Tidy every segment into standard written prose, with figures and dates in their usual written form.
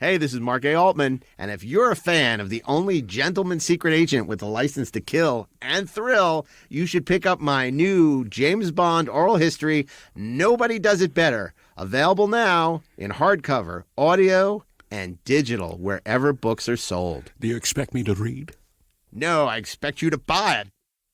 Hey, this is Mark A. Altman, and if you're a fan of the only gentleman secret agent with a license to kill and thrill, you should pick up my new James Bond oral history, Nobody Does It Better, available now in hardcover, audio, and digital, wherever books are sold. Do you expect me to read? No, I expect you to buy it.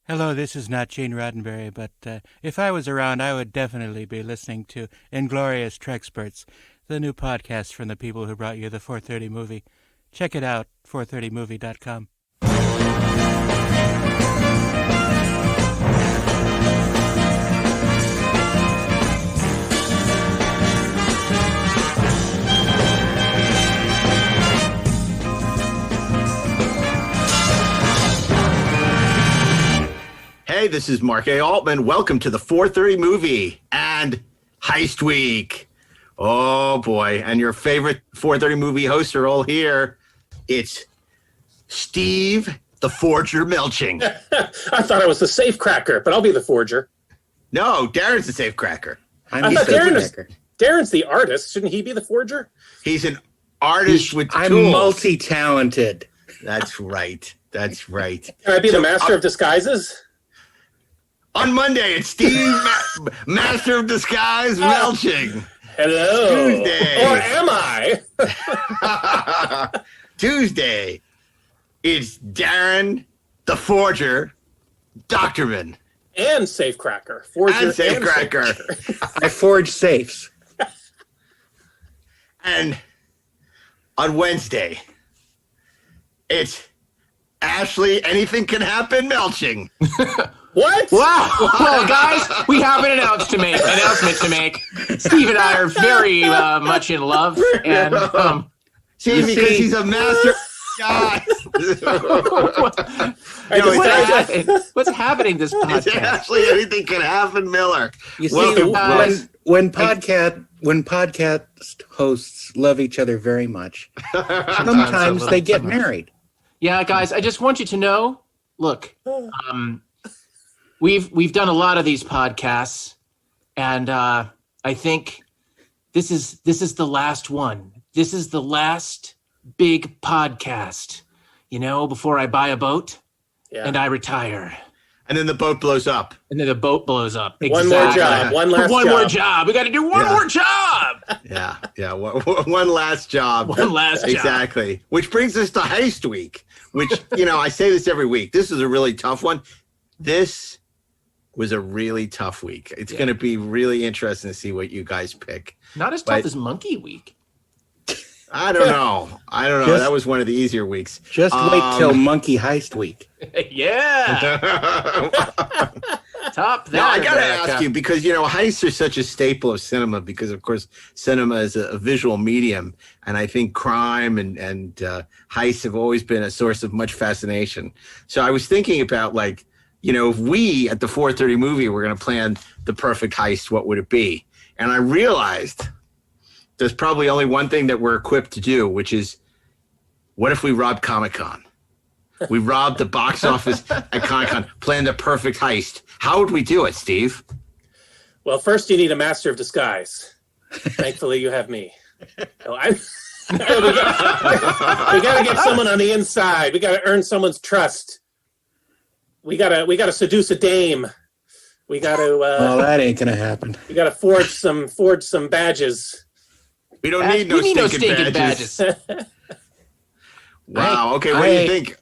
Hello, this is not Gene Roddenberry, but if I was around, I would definitely be listening to Inglorious Trexperts, the new podcast from the people who brought you the 430 movie. Check it out, 430movie.com. Hey, this is Mark A. Altman. Welcome to the 430 movie and Heist Week. Oh, boy. And your favorite 430 movie hosts are all here. It's Steve, the Forger Melching. I thought I was the safecracker, but I'll be the forger. No, Darren's the safecracker. I thought Darren's the artist. Shouldn't he be the forger? He's an artist with I'm tools. multi-talented. That's right. That's right. Can I be the master of disguises? On Monday, it's Steve, Master of Disguise, Melching. Hello. Tuesday. Or am I? Tuesday, it's Darren, the Forger, Doctorman. And safecracker. Forger And safecracker. I forge safes. And on Wednesday, it's Ashley, Anything Can Happen, Melching. What? Wow. Well, guys, we have an announcement to make. Steve and I are very much in love. And See, because he's a master guy. What's happening this It's podcast? Ashley, Anything Can Happen, Miller. You see, Welcome, when podcast hosts love each other very much, sometimes they get married. Yeah, guys, I just want you to know, look, we've done a lot of these podcasts, and I think this is the last one. This is the last big podcast, before I buy a boat and I retire. And then the boat blows up. And then the boat blows up. One more job. One more job. We got to do one more job. Yeah. One last job. One last job. Exactly. Which brings us to Heist Week, which, I say this every week. This is a really tough one. This was a really tough week. It's going to be really interesting to see what you guys pick. Not as tough as Monkey Week. I don't know. That was one of the easier weeks. Just wait till Monkey Heist Week. Yeah. Top that. Now, I got to ask you, because, heists are such a staple of cinema because, of course, cinema is a visual medium. And I think crime and heists have always been a source of much fascination. So I was thinking about, if we at the 430 movie were going to plan the perfect heist, what would it be? And I realized there's probably only one thing that we're equipped to do, which is, what if we robbed Comic-Con? We robbed the box office at Comic-Con, planned the perfect heist. How would we do it, Steve? Well, first you need a master of disguise. Thankfully, you have me. We got to get someone on the inside. We got to earn someone's trust. We gotta seduce a dame. We gotta. Well, that ain't gonna happen. We gotta forge some badges. We don't need no stinking badges. Wow. Okay. What do you think?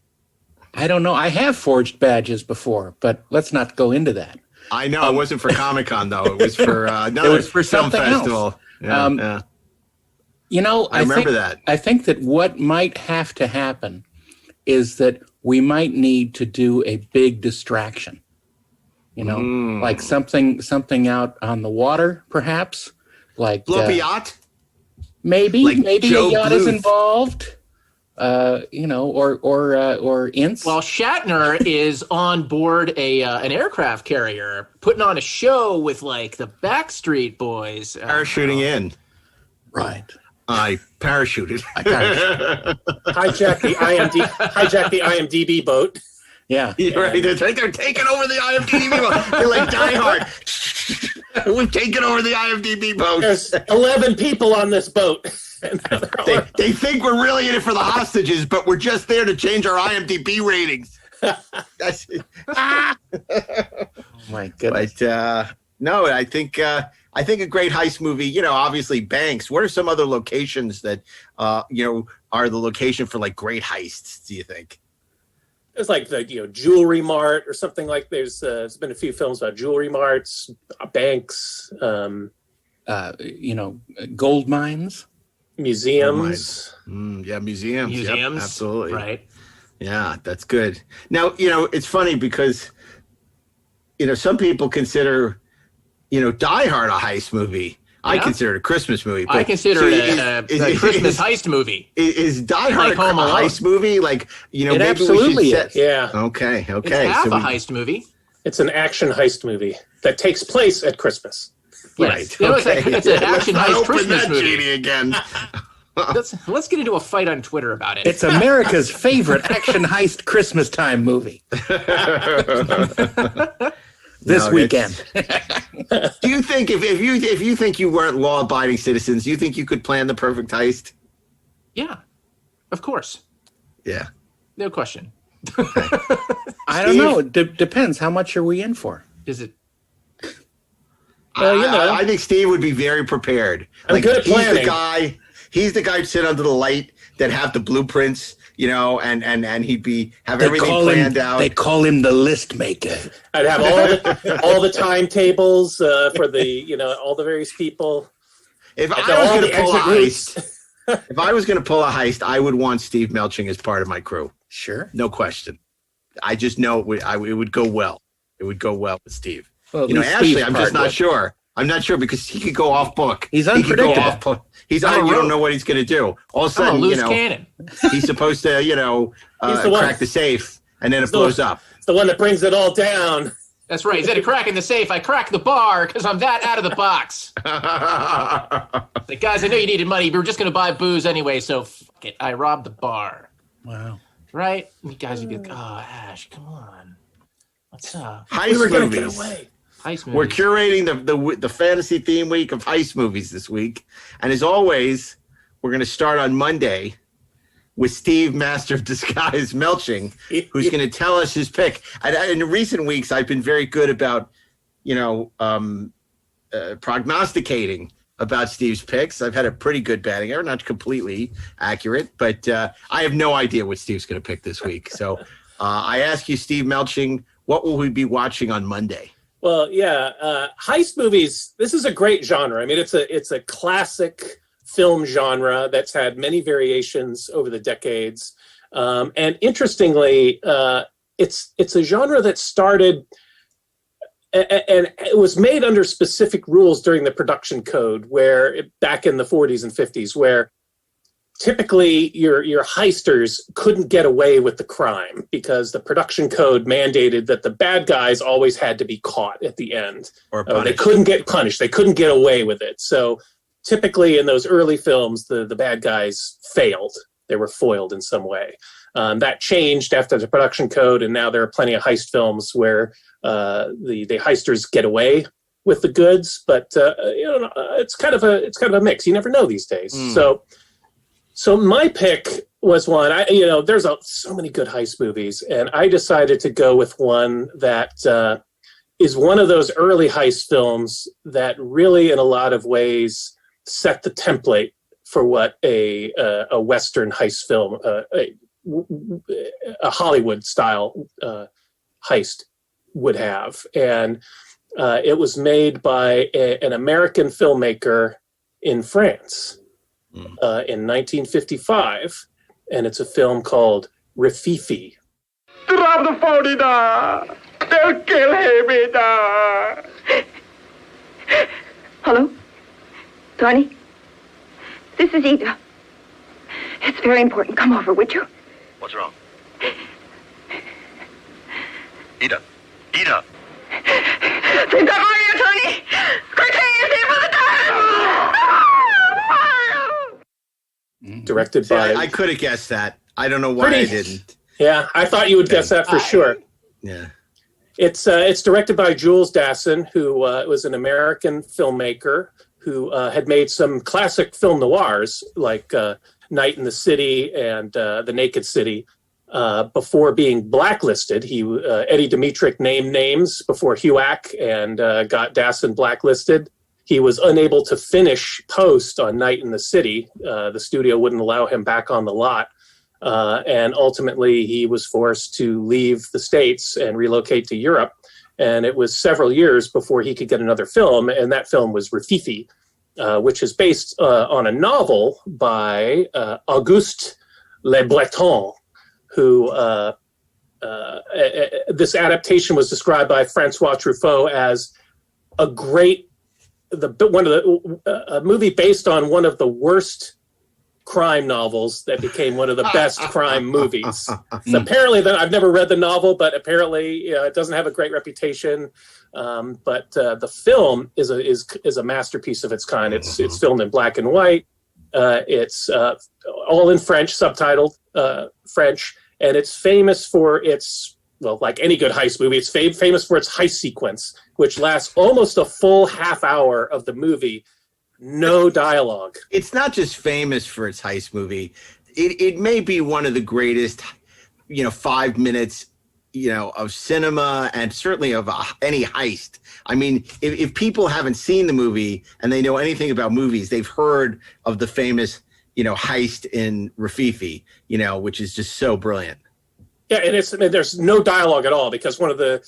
I don't know. I have forged badges before, but let's not go into that. I know it wasn't for Comic-Con though. It was for it was for some festival. Yeah. I remember that. I think that what might have to happen is that we might need to do a big distraction. Like something out on the water, perhaps. Like blow up a yacht. Maybe Joe a yacht Bluth is involved. Or Ince. Well, Shatner is on board an aircraft carrier, putting on a show with the Backstreet Boys. Parachuting in. Right. I parachuted. Hijack the IMDb boat. Yeah. You're right. They're taking over the IMDb. They're like Die Hard. We've taken over the IMDb post. There's 11 people on this boat. They think we're really in it for the hostages, but we're just there to change our IMDb ratings. That's Oh my goodness. But no, I think a great heist movie. You know, obviously banks. What are some other locations that are the location for like great heists? Do you think? It's like the jewelry mart or something like. There's been a few films about jewelry marts, banks, Gold mines, museums. Yeah, museums. Museums, yep, absolutely. right? Yeah, that's good. Now, it's funny because, some people consider, Die Hard a heist movie. I Yeah. consider it a Christmas movie. I consider it a Christmas heist movie. Is Die Hard Like Home a Alone. heist movie? Like, maybe absolutely we should is. Yeah, Okay. It's half so a heist movie. it's an action heist movie that takes place at Christmas. Yes. Right. It's an action Let's not heist open Christmas that movie. genie again. Let's get into a fight on Twitter about it. It's America's favorite action heist Christmas time movie. This weekend. Do you think if you think you weren't law-abiding citizens, do you think you could plan the perfect heist? Yeah, of course, Yeah. no question. I don't know. It depends. How much are we in for? Is it? I think Steve would be very prepared. I'm good at he's planning. He's the guy who'd sit under the light that have the blueprints, and he'd have everything planned out. They call him the list maker. I'd have all the timetables for the all the various people. If And I was all going the to pull a exit routes. heist, if I was going to pull a heist, I would want Steve Melching as part of my crew. Sure. No question. I just know it would go well. It would go well with Steve. Well, Ashley, Steve's I'm part just not would. sure. I'm not sure because he could go off book. He's He could go unpredictable. off book. You I'm a don't rogue. know what he's going to do. All of a I'm a sudden, loose cannon. he's supposed to, the one. crack the safe, and then it the one. blows up. It's the one that brings it all down. That's right. Instead of cracking the safe, I crack the bar because I'm that out of the box. Like, guys, I know you needed money. We were just going to buy booze anyway, so fuck it. I robbed the bar. Wow. Right? You guys would be like, oh, Ash, come on. What's up? Heist We were going to movies. get away. Heist We're movies. curating the fantasy theme week of heist movies this week, and as always, we're going to start on Monday with Steve, Master of Disguise Melching, who's going to tell us his pick. And in recent weeks, I've been very good about, prognosticating about Steve's picks. I've had a pretty good batting average, not completely accurate, but I have no idea what Steve's going to pick this week. So I ask you, Steve Melching, what will we be watching on Monday? Well, yeah, heist movies. This is a great genre. I mean, it's a classic film genre that's had many variations over the decades. And interestingly, it's a genre that started and it was made under specific rules during the production code, where back in the 40s and 50s, where typically your heisters couldn't get away with the crime because the production code mandated that the bad guys always had to be caught at the end. Or They punished? couldn't get punished. They couldn't get away with it. So typically in those early films, the bad guys failed. They were foiled in some way. That changed after the production code, and now there are plenty of heist films where the heisters get away with the goods, but it's kind of a mix. You never know these days. So my pick was one. There's so many good heist movies, and I decided to go with one that is one of those early heist films that really, in a lot of ways, set the template for what a Western heist film, a Hollywood style heist would have. And it was made by an American filmmaker in France in 1955. And it's a film called Rififi. Drop the phone da. They'll kill him da. Hello? Tony? This is Ida. It's very important. Come over, would you? What's wrong? Ida. Ida. They've got my Tony! Quickly, you see for the Directed See, by... I could have guessed that. I don't know why I didn't. Yeah, I thought you would guess that for sure. Yeah. It's directed by Jules Dassin, who was an American filmmaker who had made some classic film noirs like Night in the City and The Naked City. Before being blacklisted, Eddie Dmytryk named names before HUAC and got Dassin blacklisted. He was unable to finish post on Night in the City. The studio wouldn't allow him back on the lot. And ultimately, he was forced to leave the States and relocate to Europe. And it was several years before he could get another film. And that film was Rififi, which is based on a novel by Auguste Le Breton, who this adaptation was described by Francois Truffaut as a movie based on one of the worst crime novels that became one of the best crime movies. So apparently, I've never read the novel, but apparently it doesn't have a great reputation. But the film is a masterpiece of its kind. It's filmed in black and white. It's all in French, subtitled French, and it's famous for its, well, like any good heist movie, it's famous for its heist sequence, which lasts almost a full half hour of the movie. No dialogue. It's not just famous for its heist movie. It may be one of the greatest, 5 minutes, of cinema and certainly of any heist. I mean, if people haven't seen the movie and they know anything about movies, they've heard of the famous, heist in Rififi, which is just so brilliant. Yeah, and there's no dialogue at all because one of the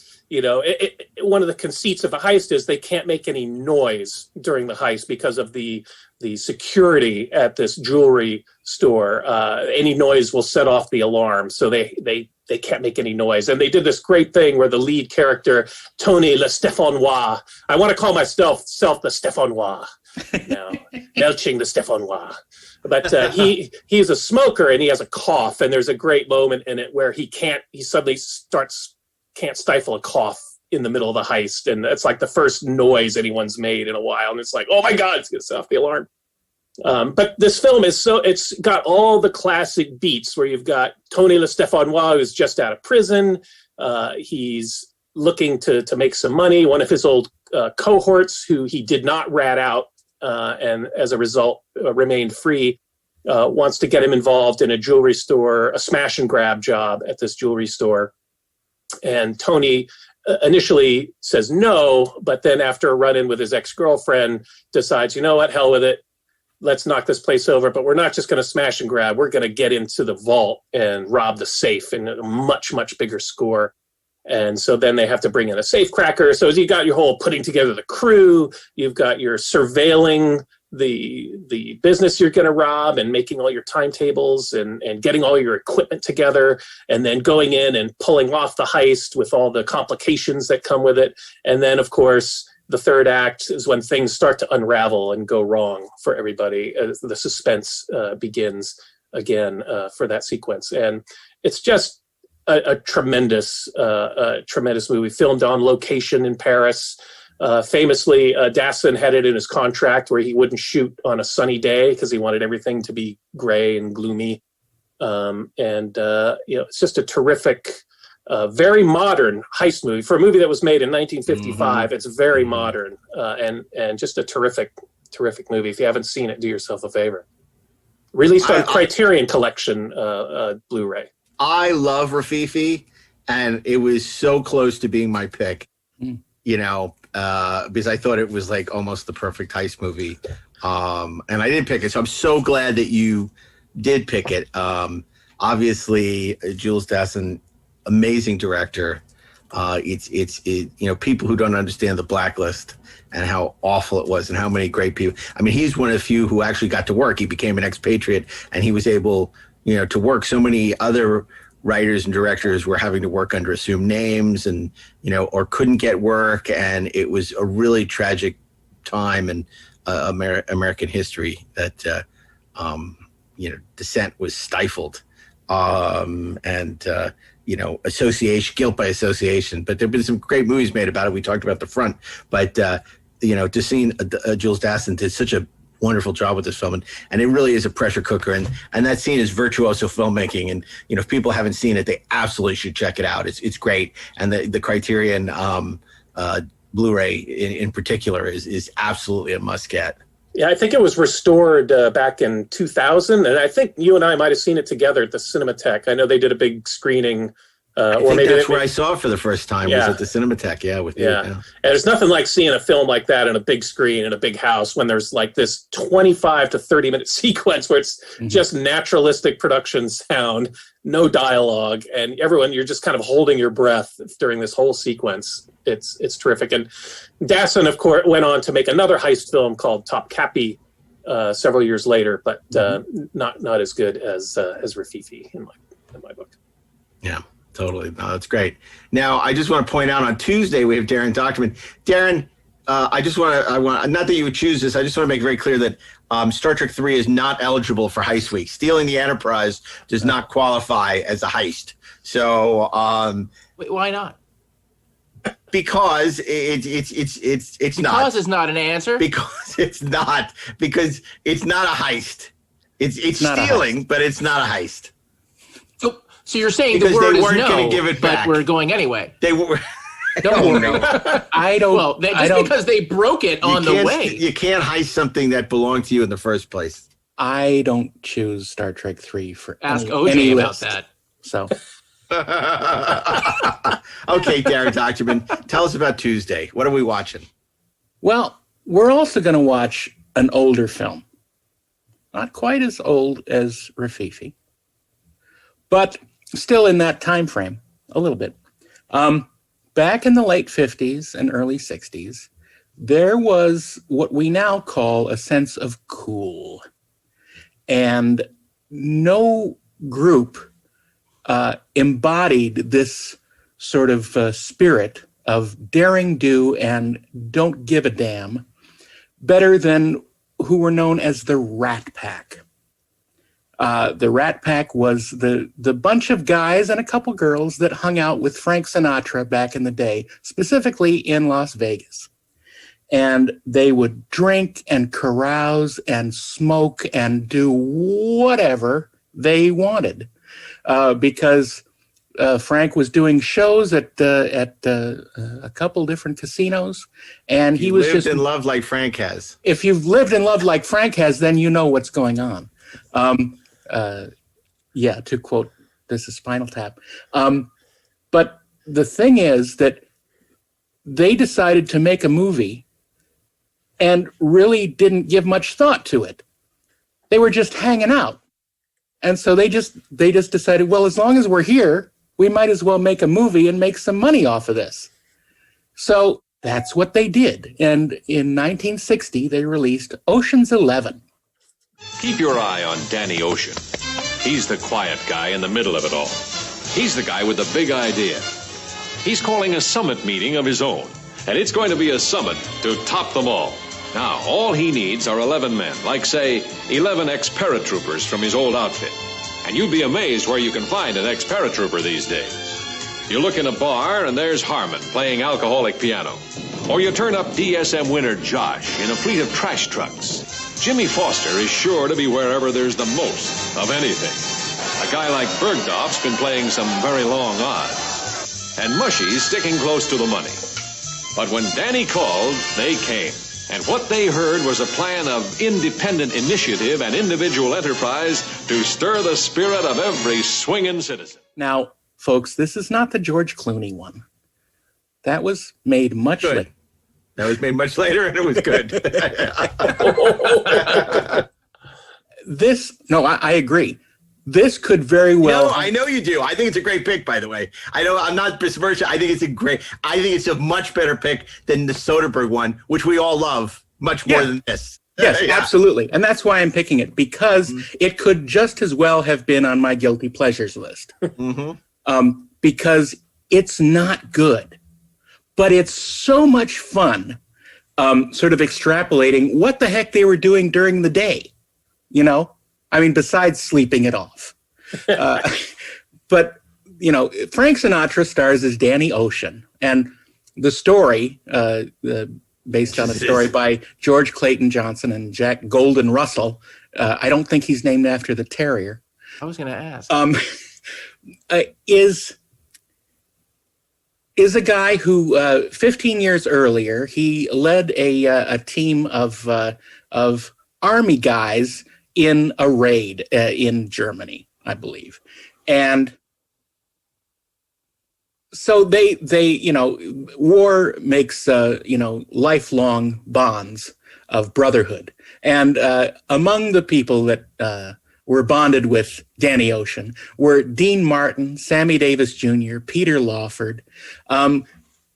conceits of the heist is they can't make any noise during the heist because of the security at this jewelry store. Any noise will set off the alarm, so they can't make any noise. And they did this great thing where the lead character, Tony Le Stéphanois, I want to call myself the Stéphanois now, Melching the Stéphanois. But he's a smoker and he has a cough, and there's a great moment in it where he suddenly can't stifle a cough in the middle of the heist, and it's like the first noise anyone's made in a while, and it's like, oh my God, it's gonna set off the alarm. But this film it's got all the classic beats where you've got Tony Le Stéphanois, who's just out of prison. He's looking to make some money. One of his old cohorts, who he did not rat out, and as a result remained free, wants to get him involved in a jewelry store, a smash and grab job at this jewelry store. And Tony initially says no, but then after a run-in with his ex-girlfriend decides, you know what, hell with it. Let's knock this place over, but we're not just going to smash and grab. We're going to get into the vault and rob the safe in a much, much bigger score. And so then they have to bring in a safe cracker. So you got your whole putting together the crew, you've got your surveilling the business you're going to rob and making all your timetables and getting all your equipment together, and then going in and pulling off the heist with all the complications that come with it. And then, of course, the third act is when things start to unravel and go wrong for everybody. The suspense begins again for that sequence. And it's just a tremendous movie, filmed on location in Paris. Famously, Dassin had it in his contract where he wouldn't shoot on a sunny day because he wanted everything to be gray and gloomy. It's just a terrific, very modern heist movie. For a movie that was made in 1955, it's very modern and just a terrific movie. If you haven't seen it, do yourself a favor. Released on Criterion Collection Blu-ray. I love Rififi, and it was so close to being my pick, because I thought it was like almost the perfect heist movie. And I didn't pick it. So I'm so glad that you did pick it. Obviously, Jules Dassin, amazing director. It's people who don't understand the Blacklist and how awful it was and how many great people. I mean, he's one of the few who actually got to work. He became an expatriate, and he was able to work. So many other writers and directors were having to work under assumed names and, or couldn't get work. And it was a really tragic time in American history that, dissent was stifled. Association, guilt by association. But there've been some great movies made about it. We talked about The Front, but, to see Jules Dassin did such a wonderful job with this film, and it really is a pressure cooker. And that scene is virtuoso filmmaking. And if people haven't seen it, they absolutely should check it out. It's great. And the Criterion Blu-ray in particular is absolutely a must get. Yeah, I think it was restored back in 2000, and I think you and I might have seen it together at the Cinematheque. I know they did a big screening. I think that's where I saw it for the first time. Was at the Cinematheque. Yeah, with you. Yeah. And there's nothing like seeing a film like that in a big screen in a big house when there's like this 25 to 30 minute sequence where it's just naturalistic production sound, no dialogue, and you're just kind of holding your breath during this whole sequence. It's terrific. And Dassin, of course, went on to make another heist film called Top Cappy several years later, but not as good as Rafifi in my book. Yeah. Totally. No, that's great. Now, I just want to point out on Tuesday, we have Darren Docterman. Darren, I want, not that you would choose this, I just want to make very clear that Star Trek 3 is not eligible for Heist Week. Stealing the Enterprise does not qualify as a heist. So, wait, why not? Because it's not. Because is not an answer. Because it's not. Because it's not a heist. It's not stealing, but it's not a heist. So you're saying because the word they is weren't no, going to give it back. But we're going anyway. They were. No. I don't. Well, because they broke it on the way. You can't heist something that belonged to you in the first place. I don't choose Star Trek 3 for Ask any OJ about list. that. So. Okay, Darren Docterman, tell us about Tuesday. What are we watching? Well, we're also going to watch an older film. Not quite as old as Rafifi, but still in that time frame, a little bit. Back in the late 50s and early 60s, there was what we now call a sense of cool. And no group embodied this sort of spirit of daring do and don't give a damn better than who were known as the Rat Pack. The Rat Pack was the bunch of guys and a couple girls that hung out with Frank Sinatra back in the day, specifically in Las Vegas. And they would drink and carouse and smoke and do whatever they wanted because Frank was doing shows at a couple different casinos, and he was lived and loved like Frank has. If you've lived and loved like Frank has, then you know what's going on. To quote, this is Spinal Tap. But the thing is that they decided to make a movie and really didn't give much thought to it. They were just hanging out. And so they just decided, well, as long as we're here, we might as well make a movie and make some money off of this. So that's what they did. And in 1960, they released Ocean's 11. Keep your eye on Danny Ocean. He's the quiet guy in the middle of it all. He's the guy with the big idea. He's calling a summit meeting of his own, and it's going to be a summit to top them all. Now, all he needs are 11 men, like, say, 11 ex-paratroopers from his old outfit. And you'd be amazed where you can find an ex-paratrooper these days. You look in a bar, and there's Harmon playing alcoholic piano. Or you turn up DSM winner Josh in a fleet of trash trucks. Jimmy Foster is sure to be wherever there's the most of anything. A guy like Bergdorf's been playing some very long odds. And Mushy's sticking close to the money. But when Danny called, they came. And what they heard was a plan of independent initiative and individual enterprise to stir the spirit of every swinging citizen. Now, folks, this is not the George Clooney one. That was made much later. That was made much later, and it was good. I agree. This could very well. No, I know you do. I think it's a great pick, by the way. I'm not besmirching. I think it's a much better pick than the Soderbergh one, which we all love much more than this. Yes, absolutely. And that's why I'm picking it, because it could just as well have been on my guilty pleasures list. Because it's not good, but it's so much fun, sort of extrapolating what the heck they were doing during the day, besides sleeping it off. But, Frank Sinatra stars as Danny Ocean. And the story, based on a story by George Clayton Johnson and Jack Golden Russell. I don't think he's named after the terrier. I was going to ask. Is a guy who 15 years earlier he led a team of army guys in a raid in Germany, I believe, and so they war makes lifelong bonds of brotherhood, and among the people that were bonded with Danny Ocean were Dean Martin, Sammy Davis Jr., Peter Lawford,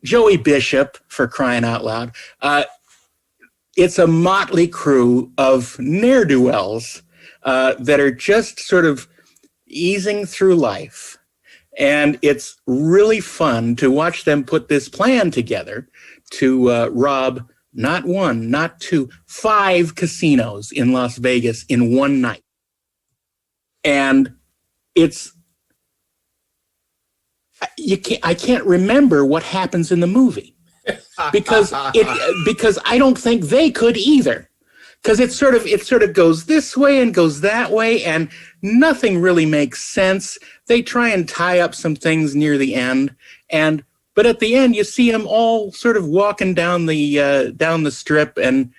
Joey Bishop, for crying out loud. It's a motley crew of ne'er-do-wells that are just sort of easing through life. And it's really fun to watch them put this plan together to rob not one, not two, 5 casinos in Las Vegas in one night. And I can't remember what happens in the movie because I don't think they could either, because it sort of goes this way and goes that way and nothing really makes sense. They try and tie up some things near the end, but at the end you see them all sort of walking down the strip and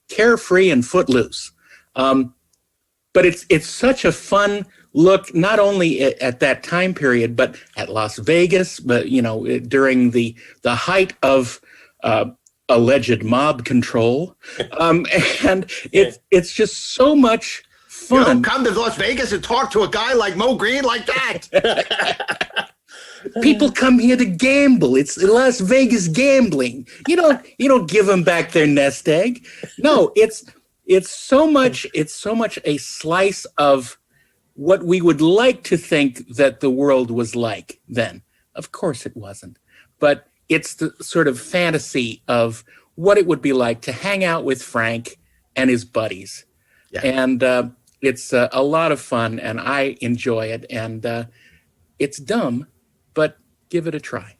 carefree and footloose. But it's such a fun look, not only at that time period, but at Las Vegas, but during the height of alleged mob control, and it's just so much fun. You don't come to Las Vegas and talk to a guy like Mo Green like that. People come here to gamble. It's Las Vegas gambling. You don't give them back their nest egg. No, it's so much a slice of what we would like to think that the world was like then. Of course it wasn't. But it's the sort of fantasy of what it would be like to hang out with Frank and his buddies. Yeah. And it's a lot of fun, and I enjoy it. And it's dumb, but give it a try.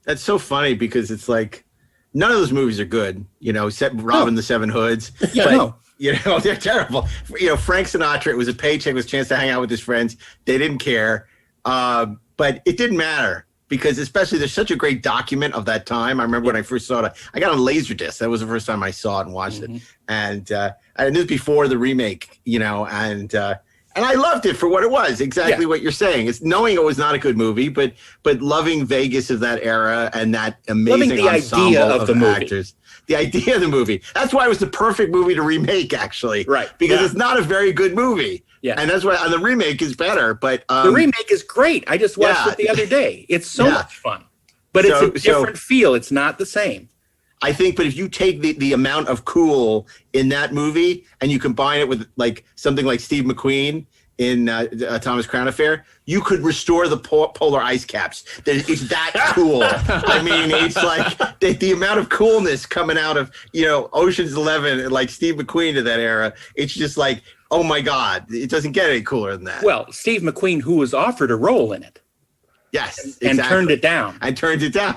That's so funny because it's like, none of those movies are good, except Robin the Seven Hoods. Yeah, but, they're terrible. Frank Sinatra, it was a paycheck, it was a chance to hang out with his friends. They didn't care. But it didn't matter because especially there's such a great document of that time. I remember when I first saw it, I got a Laserdisc. That was the first time I saw it and watched it. And this was before the remake, and I loved it for what it was, exactly what you're saying. It's knowing it was not a good movie, but loving Vegas of that era and that amazing ensemble of the actors. The idea of the movie. That's why it was the perfect movie to remake, actually. Right. Because it's not a very good movie. Yeah. And that's why the remake is better. But the remake is great. I just watched it the other day. It's so much fun. But it's a different feel. It's not the same. I think, but if you take the amount of cool in that movie and you combine it with like something like Steve McQueen in Thomas Crown Affair, you could restore the polar ice caps. It's that cool. I mean, it's like the amount of coolness coming out of Ocean's 11 and like Steve McQueen to that era. It's just like, oh my God, it doesn't get any cooler than that. Well, Steve McQueen, who was offered a role in it. Yes, exactly. And turned it down.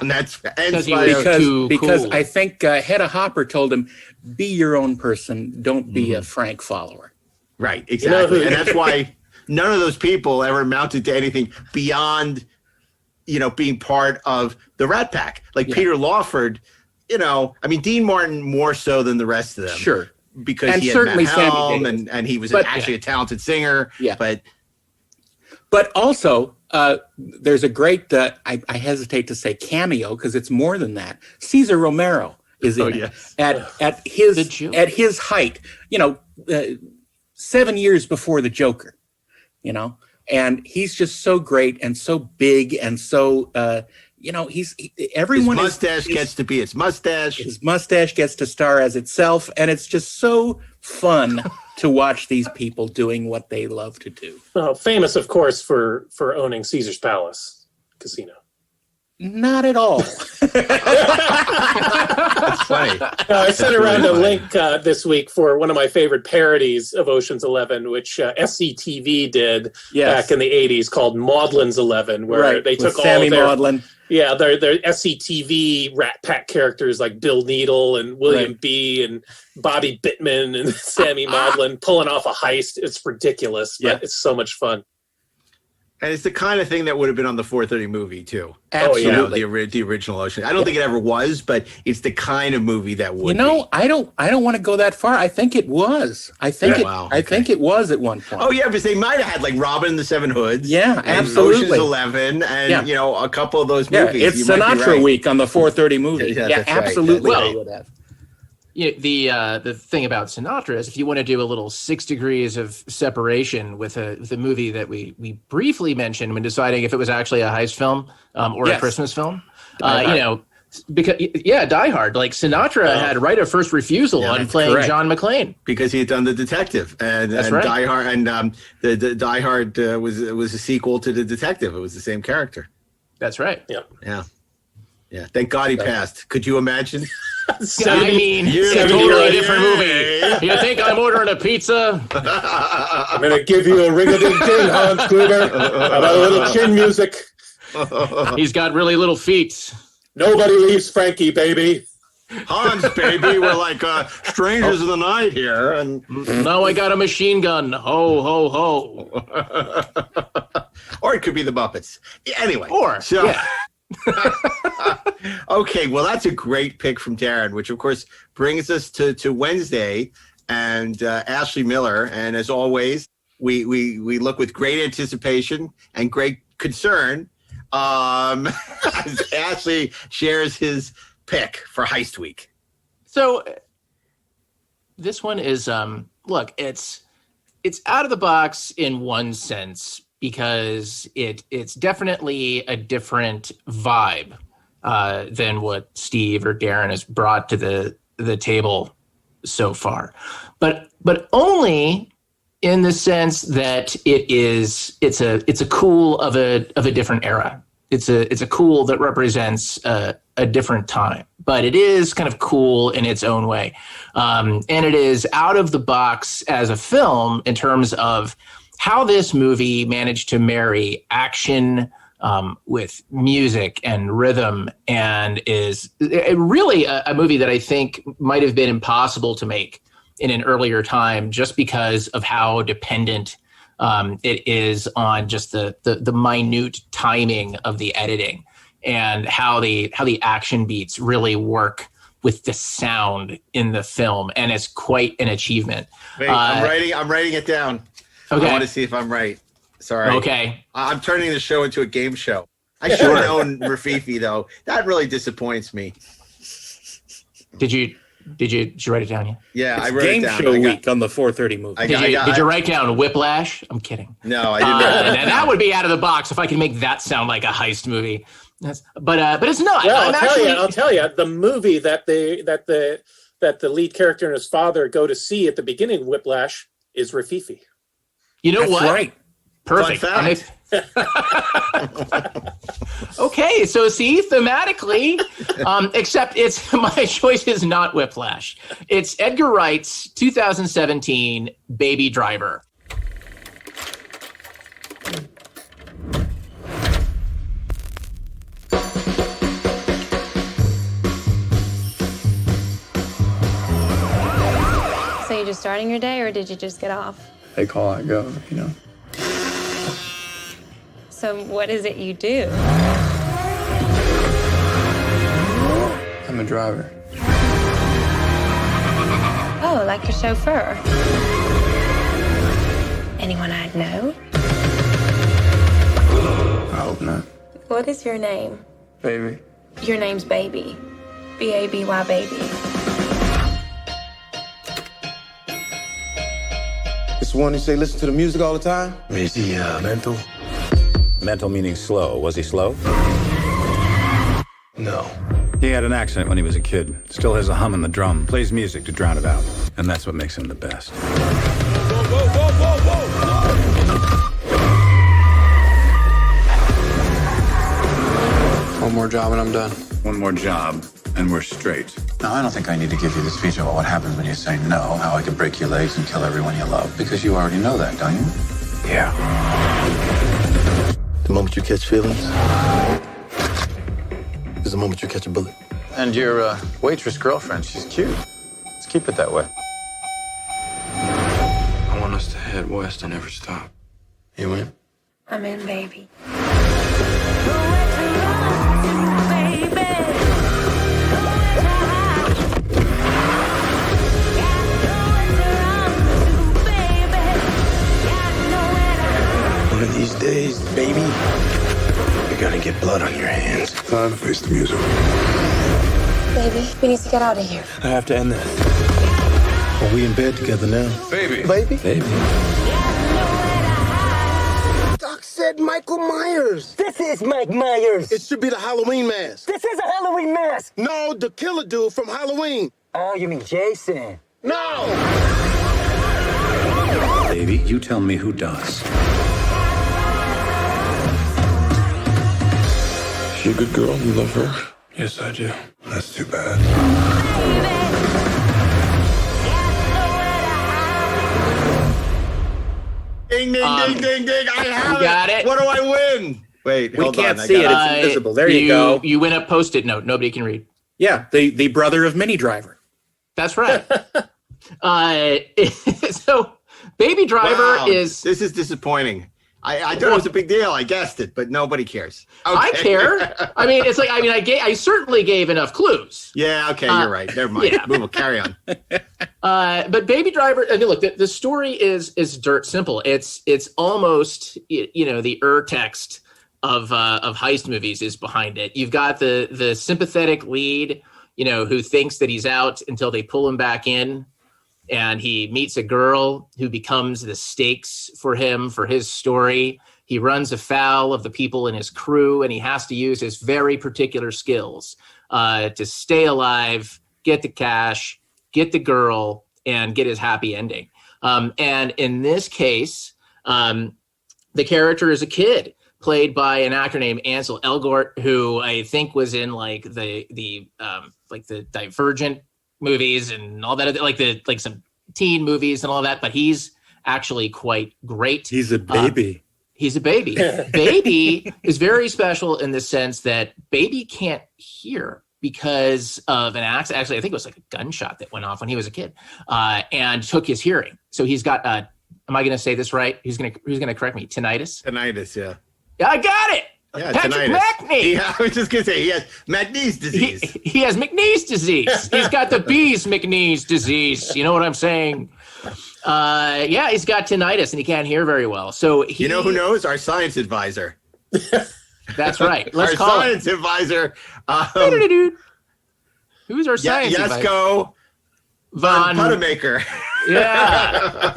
That's because I think Hedda Hopper told him, "Be your own person. Don't be a Frank follower." Right, exactly, and that's why none of those people ever amounted to anything beyond, being part of the Rat Pack. Like Peter Lawford, Dean Martin more so than the rest of them. Sure, because he had Matt Helm and he was actually a talented singer. Yeah, but also. There's a great, I hesitate to say cameo because it's more than that. Cesar Romero is in it at his height, 7 years before the Joker, and he's just so great and so big and so, everyone. His mustache gets to be its mustache. His mustache gets to star as itself, and it's just so fun to watch these people doing what they love to do. Well, famous, of course, for owning Caesar's Palace Casino. Not at all. That's funny. I sent around really a link this week for one of my favorite parodies of Ocean's 11, which SCTV did back in the 80s, called Maudlin's 11, where they took all Sammy their Maudlin. Yeah, their SCTV Rat Pack characters like Bill Needle and William B. and Bobby Bittman and Sammy Maudlin pulling off a heist. It's ridiculous, but it's so much fun. And it's the kind of thing that would have been on the 4:30 movie too. Absolutely. You know, the original Ocean. I don't think it ever was, but it's the kind of movie that would. You know, I don't want to go that far. I think it was. I think it was at one point. Oh yeah, because they might have had like Robin and the Seven Hoods. Yeah, and absolutely. Ocean's 11, and you know, a couple of those movies. It's Sinatra week on the 4:30 movie. Yeah, absolutely. Right. Well, the thing about Sinatra is if you want to do a little 6 degrees of separation with the movie that we briefly mentioned when deciding if it was actually a heist film or a Christmas film, you know, because Die Hard, like Sinatra had right of first refusal on playing John McClane because he had done The Detective, and Die Hard, and the Die Hard was a sequel to The Detective. It was the same character. That's right. Yeah. Thank God he passed. Could you imagine? I mean, it's a totally different movie. You think I'm ordering a pizza? I'm going to give you a ring-a-ding-ding, Hans Gruber. How about a little chin music? He's got really little feet. Nobody leaves Frankie, baby. Hans, baby, we're like strangers of the night here. And now I got a machine gun. Ho, ho, ho. Or it could be the Muppets. Anyway. Okay, well, that's a great pick from Darren, which of course brings us to Wednesday and Ashley Miller. And as always, we look with great anticipation and great concern as Ashley shares his pick for Heist Week. So this one is look, it's out of the box in one sense, because it's definitely a different vibe than what Steve or Darren has brought to the table so far, but only in the sense that it's a cool of a different era. It's a cool that represents a different time, but it is kind of cool in its own way, and it is out of the box as a film in terms of how this movie managed to marry action with music and rhythm, and is really a movie that I think might have been impossible to make in an earlier time, just because of how dependent it is on just the minute timing of the editing, and how the action beats really work with the sound in the film, and it's quite an achievement. Wait, I'm writing it down. Okay. I want to see if I'm right. Sorry. Okay. I'm turning the show into a game show. I should have known Rafifi, though. That really disappoints me. Did you write it down yet? Yeah, It's I wrote game it down. show week on the 4:30 movie. Did you write down Whiplash? I'm kidding. No, I didn't. That would be out of the box if I can make that sound like a heist movie. But it's not. Well, I'll tell you, the movie that the lead character and his father go to see at the beginning of Whiplash is Rafifi. You know what? That's right. Perfect. Fun fact. Okay, so see, thematically, except my choice is not Whiplash. It's Edgar Wright's 2017 Baby Driver. So you're just starting your day, or did you just get off? They call, I go, you know. So what is it you do? I'm a driver. Oh, like a chauffeur. Anyone I'd know? I hope not. What is your name? Baby. Your name's Baby. B-A-B-Y, baby. It's the one who say listen to the music all the time? Is he mental? Mental meaning slow. Was he slow? No. He had an accident when he was a kid. Still has a hum in the drum. Plays music to drown it out. And that's what makes him the best. One more job and I'm done. One more job, and we're straight. No, I don't think I need to give you the speech about what happens when you say no, how I can break your legs and kill everyone you love, because you already know that, don't you? Yeah. The moment you catch feelings is the moment you catch a bullet. And your waitress girlfriend, she's cute. Let's keep it that way. I want us to head west and never stop. You in? I'm in, baby. One of these days, baby, you're gonna get blood on your hands. Time to face the music. Baby, we need to get out of here. I have to end this. Are we in bed together now? Baby. Baby? Baby. Doc said Michael Myers. This is Mike Myers. It should be the Halloween mask. This is a Halloween mask. No, the killer dude from Halloween. Oh, you mean Jason? No! Baby, you tell me who does. She a good girl? You love her? Yes, I do. That's too bad. Ding, ding, ding, ding, ding. I have got it. What do I win? Wait, We hold can't on. see it. I It's invisible. There you go. You win a Post-it note. Nobody can read. Yeah, the brother of Mini Driver. That's right. So, Baby Driver Wow, is. This is disappointing. I thought it was a big deal. I guessed it, but nobody cares. Okay. I care. I mean, it's like I certainly gave enough clues. Yeah, okay, you're right. Never mind. Yeah. We'll carry on. But Baby Driver. I mean, look, the story is dirt simple. It's almost the text of heist movies is behind it. You've got the sympathetic lead, who thinks that he's out until they pull him back in. And he meets a girl who becomes the stakes for him, for his story. He runs afoul of the people in his crew, and he has to use his very particular skills to stay alive, get the cash, get the girl, and get his happy ending. And in this case, the character is a kid played by an actor named Ansel Elgort, who I think was in like the Divergent movies and all that, like some teen movies and all that, but he's actually quite great. He's a baby. He's a baby. Baby is very special in the sense that Baby can't hear because of an accident. Actually, I think it was like a gunshot that went off when he was a kid, and took his hearing. So he's got am I going to say this right? Who's going to correct me? Tinnitus. Tinnitus, yeah. Yeah, I got it. Yeah, Patrick tinnitus. McNee. Yeah, I was just going to say he has McNeese disease. He has McNeese disease. He's got the bee's McNeese disease. You know what I'm saying? Yeah, he's got tinnitus and he can't hear very well. So you know who knows? Our science advisor. That's right. Let's our call science advisor. Who's our science advisor? Yasko von Puttermaker. Yeah.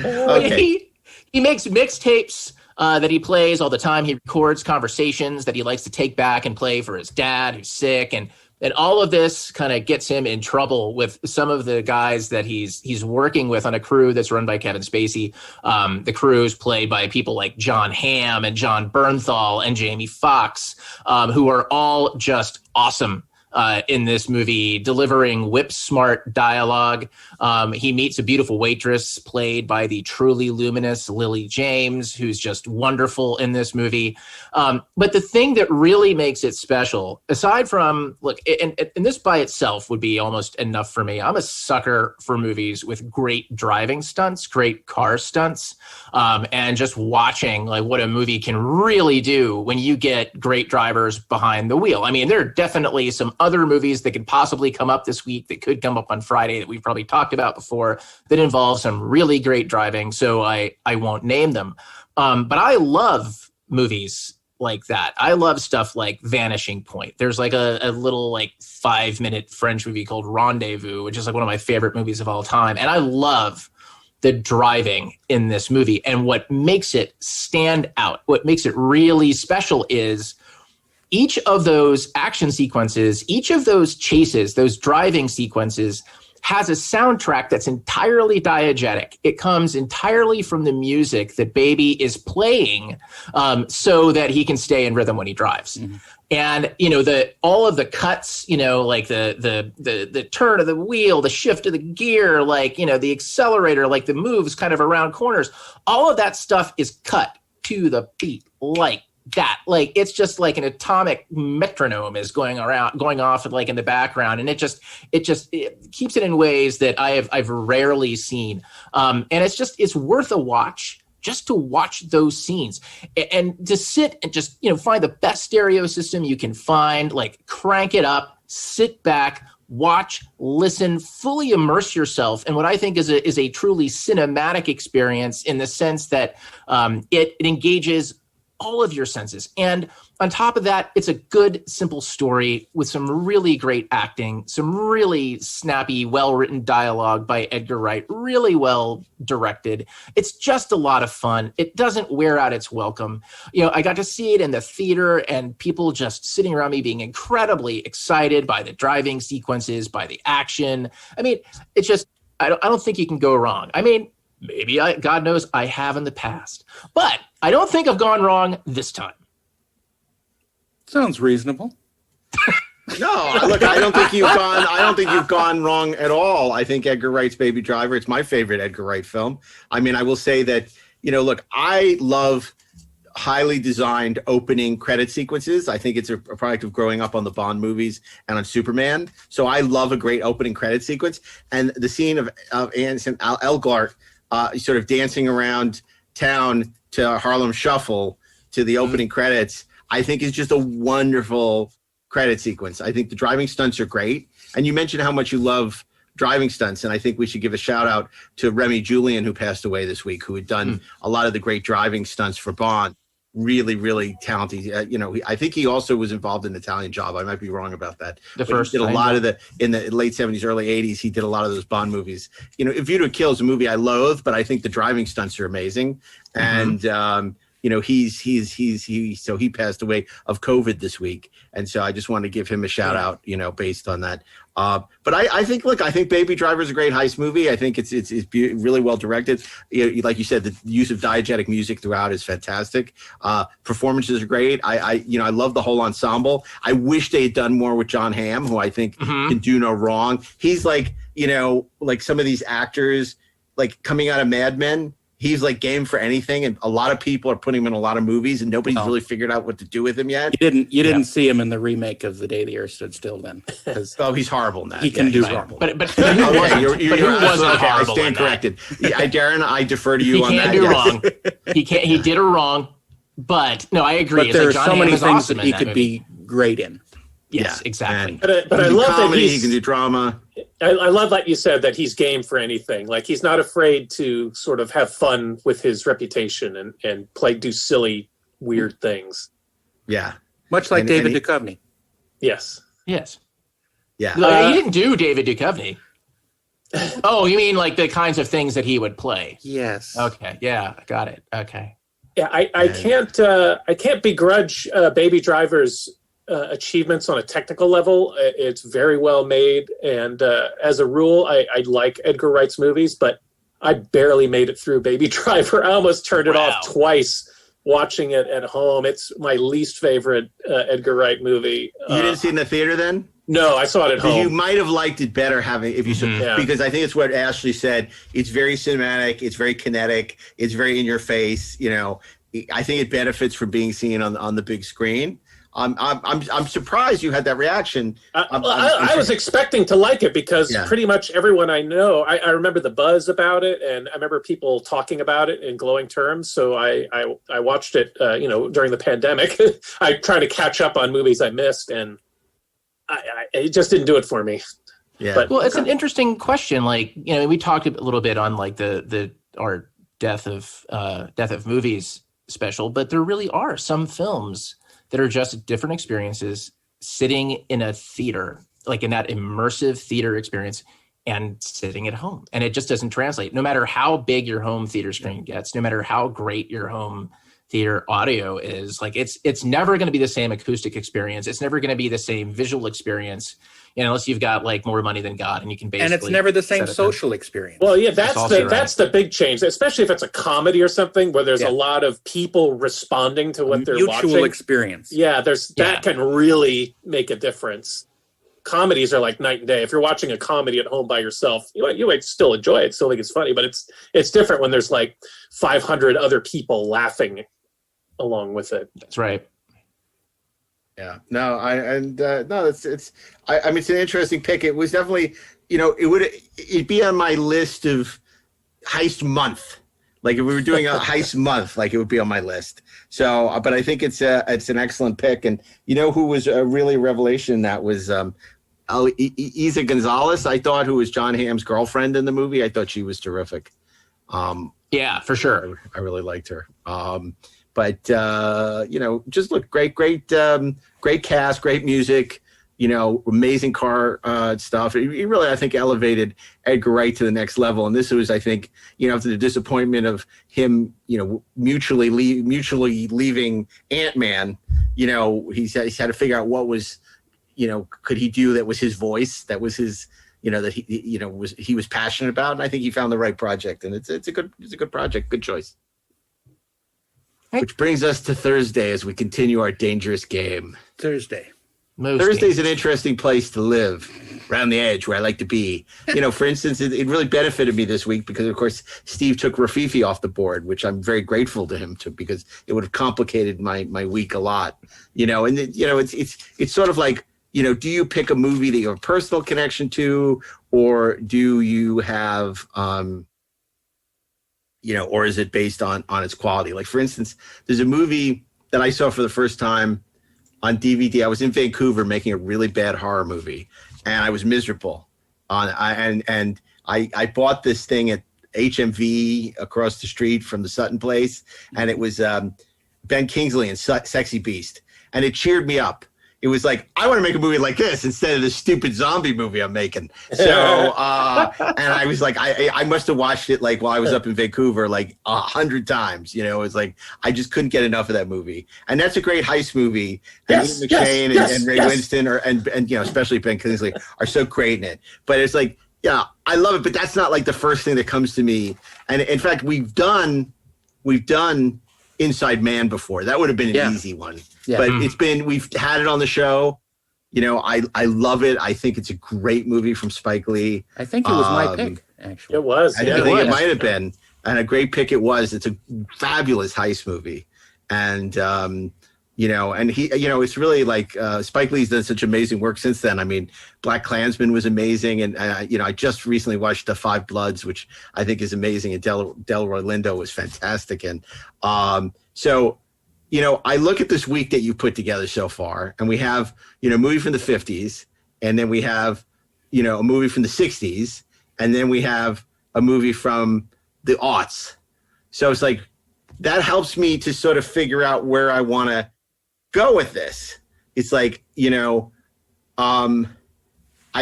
Okay. He makes mixtapes that he plays all the time. He records conversations that he likes to take back and play for his dad who's sick. And all of this kind of gets him in trouble with some of the guys that he's working with on a crew that's run by Kevin Spacey. The crew is played by people like John Hamm and John Bernthal and Jamie Foxx, who are all just awesome in this movie, delivering whip-smart dialogue. He meets a beautiful waitress played by the truly luminous Lily James, who's just wonderful in this movie. But the thing that really makes it special, aside from, look, and this by itself would be almost enough for me. I'm a sucker for movies with great driving stunts, great car stunts, and just watching like what a movie can really do when you get great drivers behind the wheel. I mean, there are definitely some other movies that could possibly come up this week, that could come up on Friday, that we've probably talked about before, that involve some really great driving. So I won't name them. But I love movies like that. I love stuff like Vanishing Point. There's like a little like 5-minute French movie called Rendezvous, which is like one of my favorite movies of all time. And I love the driving in this movie. And what makes it stand out, what makes it really special is each of those action sequences, each of those chases, those driving sequences has a soundtrack that's entirely diegetic. It comes entirely from the music that Baby is playing, so that he can stay in rhythm when he drives. Mm-hmm. And, all of the cuts, like the turn of the wheel, the shift of the gear, like, the accelerator, like the moves kind of around corners, all of that stuff is cut to the beat like that. Like, it's just like an atomic metronome is going off like in the background. And it keeps it in ways that I've rarely seen. And it's worth a watch. Just to watch those scenes and to sit and just, find the best stereo system you can find, like crank it up, sit back, watch, listen, fully immerse yourself in what I think is a truly cinematic experience, in the sense that it engages all of your senses. And on top of that, it's a good, simple story with some really great acting, some really snappy, well-written dialogue by Edgar Wright, really well directed. It's just a lot of fun. It doesn't wear out its welcome. I got to see it in the theater, and people just sitting around me being incredibly excited by the driving sequences, by the action. I mean, it's just, I don't think you can go wrong. I mean, maybe God knows I have in the past, but I don't think I've gone wrong this time. Sounds reasonable. No, look, I don't think you've gone wrong at all. I think Edgar Wright's Baby Driver, it's my favorite Edgar Wright film. I mean, I will say that, look, I love highly designed opening credit sequences. I think it's a product of growing up on the Bond movies and on Superman. So I love a great opening credit sequence. And the scene of Anson Elgort sort of dancing around town to Harlem Shuffle to the opening credits, I think is just a wonderful credit sequence. I think the driving stunts are great. And you mentioned how much you love driving stunts. And I think we should give a shout out to Remy Julian, who passed away this week, who had done a lot of the great driving stunts for Bond. Really, really talented. I think he also was involved in Italian Job. I might be wrong about that. He did a lot of in the late 70s, early 80s. He did a lot of those Bond movies. View to a Kill is a movie I loathe, but I think the driving stunts are amazing. And he passed away of COVID this week, and so I just wanted to give him a shout out. Based on that. But I think Baby Driver is a great heist movie. I think it's really well directed. Like you said, the use of diegetic music throughout is fantastic. Performances are great. I love the whole ensemble. I wish they had done more with John Hamm, who I think can do no wrong. He's like some of these actors, like coming out of Mad Men. He's like game for anything, and a lot of people are putting him in a lot of movies, and nobody's really figured out what to do with him yet. You didn't see him in the remake of The Day the Earth Stood Still then. He's horrible in that. He can do horrible. But who wasn't horrible? I stand corrected. Darren, I defer to you on that. He can do wrong. He did her wrong, but no, I agree. But there are so many things that he could be great in. Yes, exactly. But I love comedy, that he can do drama. I love that you said that he's game for anything. Like, he's not afraid to sort of have fun with his reputation and do silly, weird things. Yeah. Much like David Duchovny. Yes. Yes. Yeah. He didn't do David Duchovny. Oh, you mean like the kinds of things that he would play? Yes. Okay. Yeah. Got it. Okay. Yeah. I can't begrudge Baby Driver's achievements on a technical level. It's very well made, and as a rule, I like Edgar Wright's movies, but I barely made it through Baby Driver. I almost turned it off twice watching it at home. It's my least favorite Edgar Wright movie. You didn't see it in the theater then? No, I saw it at home. You might have liked it better because I think it's what Ashley said. It's very cinematic. It's very kinetic. It's very in your face. I think it benefits from being seen on the big screen. I'm surprised you had that reaction. I was expecting to like it because pretty much everyone I know, I remember the buzz about it, and I remember people talking about it in glowing terms. So I watched it, during the pandemic. I tried to catch up on movies I missed, and it just didn't do it for me. Yeah. But, well, it's an interesting question. Like, we talked a little bit on like our death of movies special, but there really are some films that are just different experiences sitting in a theater, like in that immersive theater experience, and sitting at home. And it just doesn't translate. No matter how big your home theater screen gets, no matter how great your home theater audio is, like it's never going to be the same acoustic experience. It's never going to be the same visual experience. unless you've got like more money than God, and you can basically. And it's never the same set it social experience. Well, yeah, That's that's the big change, especially if it's a comedy or something where there's a lot of people responding to what they're watching. Mutual experience. Yeah, that can really make a difference. Comedies are like night and day. If you're watching a comedy at home by yourself, you might still enjoy it, still think it's funny, but it's different when there's like 500 other people laughing along with it. That's right. Yeah. No, it's I mean, it's an interesting pick. It was definitely, it'd be on my list of heist month. Like if we were doing a heist month, like it would be on my list. So, but I think it's an excellent pick. And who was really a revelation? That was Isa Gonzalez, I thought, who was John Hamm's girlfriend in the movie. I thought she was terrific. Yeah, for sure. I really liked her. But just look great cast, great music, amazing car stuff. It really, I think, elevated Edgar Wright to the next level. And this was, I think, after the disappointment of him, mutually leaving Ant-Man, he's had to figure out what was, could he do that was his voice, that was his, that he was passionate about. And I think he found the right project. And it's a good project, good choice. Which brings us to Thursday as we continue our dangerous game. Thursday's an interesting place to live, around the edge where I like to be. For instance, it really benefited me this week because, of course, Steve took Rafifi off the board, which I'm very grateful to him because it would have complicated my week a lot. It's sort of like, do you pick a movie that you have a personal connection to, or do you have or is it based on its quality? Like, for instance, there's a movie that I saw for the first time on DVD. I was in Vancouver making a really bad horror movie, and I was miserable. I bought this thing at HMV across the street from the Sutton place, and it was Ben Kingsley and Sexy Beast, and it cheered me up. It was like, I want to make a movie like this instead of the stupid zombie movie I'm making. So, and I was like, I must have watched it like while I was up in Vancouver, like 100 times. It was like, I just couldn't get enough of that movie. And that's a great heist movie. And Ian McShane and Ray Winston and especially Ben Kingsley are so great in it. But it's like, yeah, I love it, but that's not like the first thing that comes to me. And in fact, we've done Inside Man before. That would have been an easy one. Yeah. But we've had it on the show. I love it. I think it's a great movie from Spike Lee. I think it was my pick, actually. It was. I think it might have been. And a great pick it was. It's a fabulous heist movie. And, and he, it's really like Spike Lee's done such amazing work since then. I mean, Black Klansman was amazing. And, I just recently watched The Five Bloods, which I think is amazing. And Delroy Lindo was fantastic. And so, I look at this week that you put together so far, and we have, a movie from the 50s, and then we have, a movie from the 60s, and then we have a movie from the aughts. So it's like, that helps me to sort of figure out where I want to go with this. It's like, I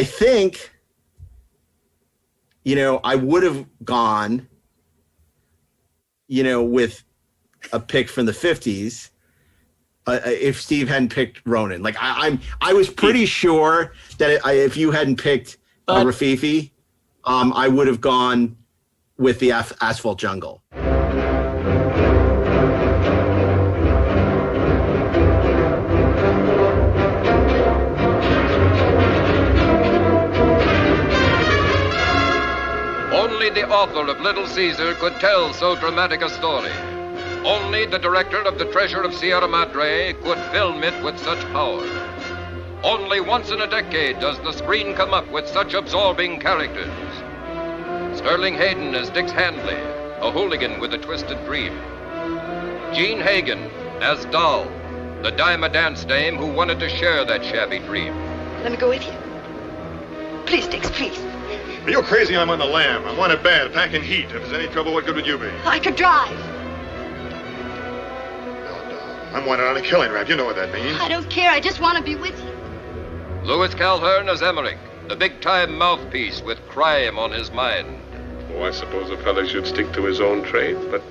think, I would have gone, with a pick from the 50s if Steve hadn't picked Ronin. Like I was pretty sure that if you hadn't picked Rafifi, I would have gone with the Asphalt Jungle. Only the author of Little Caesar could tell so dramatic a story. Only the director of The Treasure of Sierra Madre could film it with such power. Only once in a decade does the screen come up with such absorbing characters. Sterling Hayden as Dix Handley, a hooligan with a twisted dream. Jean Hagen as Doll, the dime-a-dance dame who wanted to share that shabby dream. Let me go with you. Please, Dix, please. Are you crazy? I'm on the lam. I'm wanted bad, packing heat. If there's any trouble, what good would you be? I could drive. I'm wanted on a killing rap. You know what that means. I don't care. I just want to be with you. Louis Calhern as Emmerich, the big-time mouthpiece with crime on his mind. Oh, I suppose a fella should stick to his own trade, but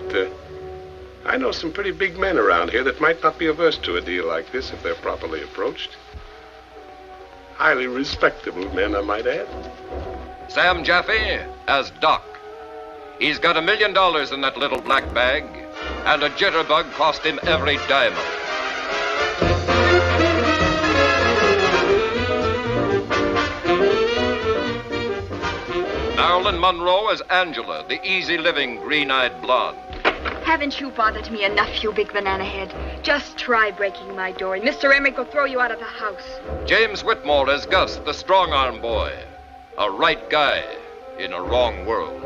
I know some pretty big men around here that might not be averse to a deal like this if they're properly approached. Highly respectable men, I might add. Sam Jaffe as Doc. He's got $1 million in that little black bag, and a jitterbug cost him every dime of it. Marilyn Monroe as Angela, the easy-living, green-eyed blonde. Haven't you bothered me enough, you big banana head? Just try breaking my door, and Mr. Emmerich will throw you out of the house. James Whitmore as Gus, the strong-arm boy. A right guy in a wrong world.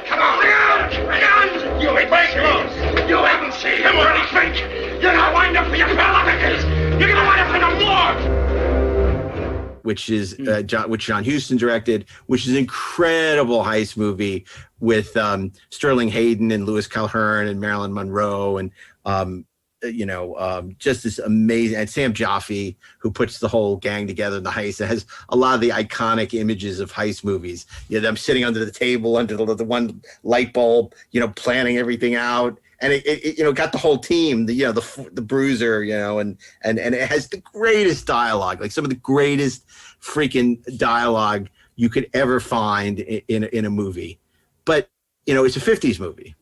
Come on! Bring on! You ain't break loose! You haven't seen him or anything! You're gonna wind up for your paralyticals! You're gonna wind up in the morgue! Which is which John Huston directed, which is an incredible heist movie with Sterling Hayden and Louis Calhern and Marilyn Monroe and just this amazing, and Sam Jaffe, who puts the whole gang together in the heist. It has a lot of the iconic images of heist movies. Them sitting under the table, under the one light bulb, planning everything out. And it got the whole team, the bruiser, and it has the greatest dialogue, like some of the greatest freaking dialogue you could ever find in a movie. But, it's a 50s movie.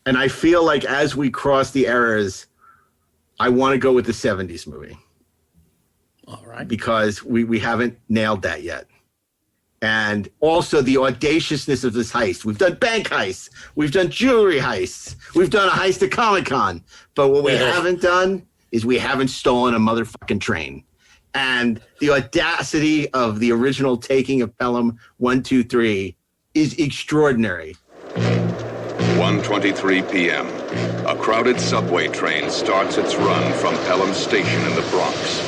And I feel like as we cross the eras, I want to go with the 70s movie. All right. Because we haven't nailed that yet. And also the audaciousness of this heist. We've done bank heists. We've done jewelry heists. We've done a heist at Comic-Con. But what we haven't done is we haven't stolen a motherfucking train. And the audacity of the original taking of Pelham 123 is extraordinary. 1:23 p.m. A crowded subway train starts its run from Pelham Station in the Bronx.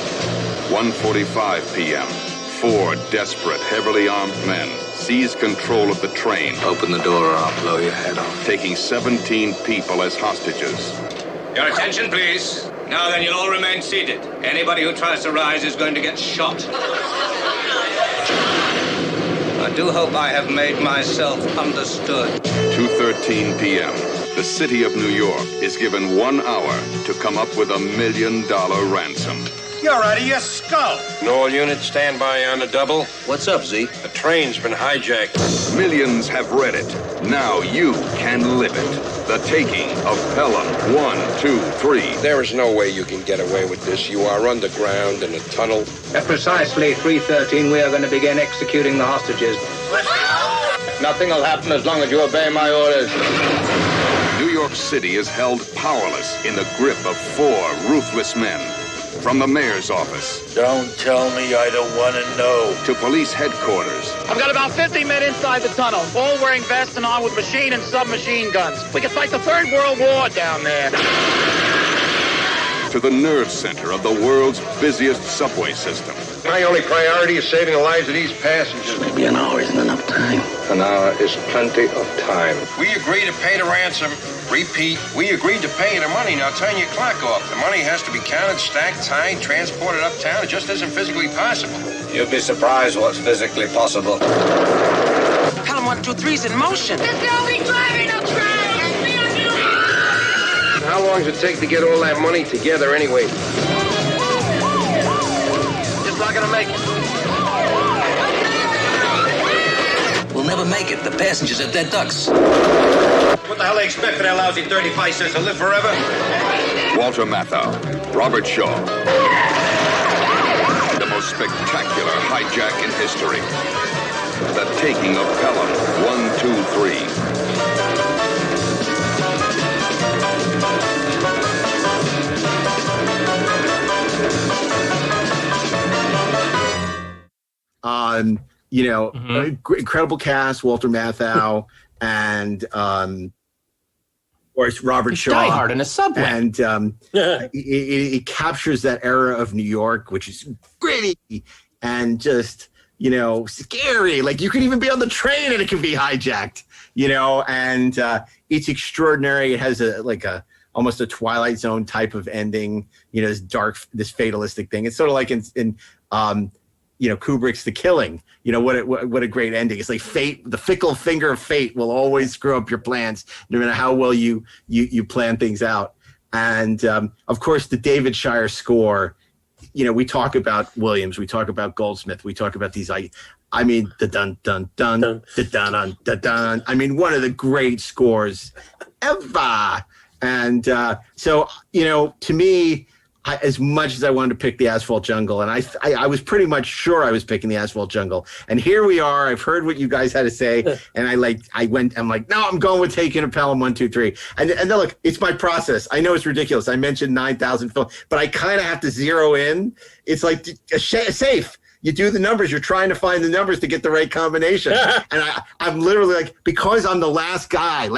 1:45 p.m. 4 desperate, heavily armed men seize control of the train. Open the door or I'll blow your head off. Taking 17 people as hostages. Your attention, please. Now then, you'll all remain seated. Anybody who tries to rise is going to get shot. I do hope I have made myself understood. 2:13 p.m. The city of New York is given 1 hour to come up with $1 million ransom. You're out of your skull. All units stand by on the double. What's up, Z? The train's been hijacked. Millions have read it. Now you can live it. The taking of Pelham 123. There is no way you can get away with this. You are underground in a tunnel. At precisely 3:13, we are going to begin executing the hostages. Nothing will happen as long as you obey my orders. New York City is held powerless in the grip of 4 ruthless men. From the mayor's office. Don't tell me I don't want to know. To police headquarters. I've got about 50 men inside the tunnel, all wearing vests and armed with machine and submachine guns. We can fight the Third World War down there. To the nerve center of the world's busiest subway system. My only priority is saving the lives of these passengers. Maybe an hour isn't enough time. An hour is plenty of time. We agreed to pay the ransom. Repeat, we agreed to pay the money. Now turn your clock off. The money has to be counted, stacked, tied, transported uptown. It just isn't physically possible. You'll be surprised what's physically possible. Pelham 123's in motion. There's nobody driving the train. How long does it take to get all that money together anyway? Just not gonna make it. We'll never make it. The passengers are dead ducks. What the hell do they expect for their lousy 35 cents to live forever? Walter Matthau, Robert Shaw. The most spectacular hijack in history. The taking of Pelham 123. Incredible cast, Walter Matthau and of course Robert Shaw. Die Hard in a subway. And it captures that era of New York, which is gritty and just, scary. Like you can even be on the train and it can be hijacked, and it's extraordinary. It has almost a Twilight Zone type of ending, this dark, this fatalistic thing. It's sort of like in Kubrick's The Killing. What a great ending. It's like fate, the fickle finger of fate will always screw up your plans, no matter how well you plan things out. And of course, the David Shire score we talk about Williams, we talk about Goldsmith, we talk about these, I mean, the dun dun dun, the dun dun dun dun. I mean, one of the great scores ever. And so, to me, as much as I wanted to pick the Asphalt Jungle, and I was pretty much sure I was picking the Asphalt Jungle, and here we are. I've heard what you guys had to say, and I'm like, no, I'm going with Taking a Pelham 1, 2, 3. And then look, it's my process. I know it's ridiculous. I mentioned 9,000 films, but I kind of have to zero in. It's like a safe. You do the numbers. You're trying to find the numbers to get the right combination. And I'm literally like, because I'm the last guy,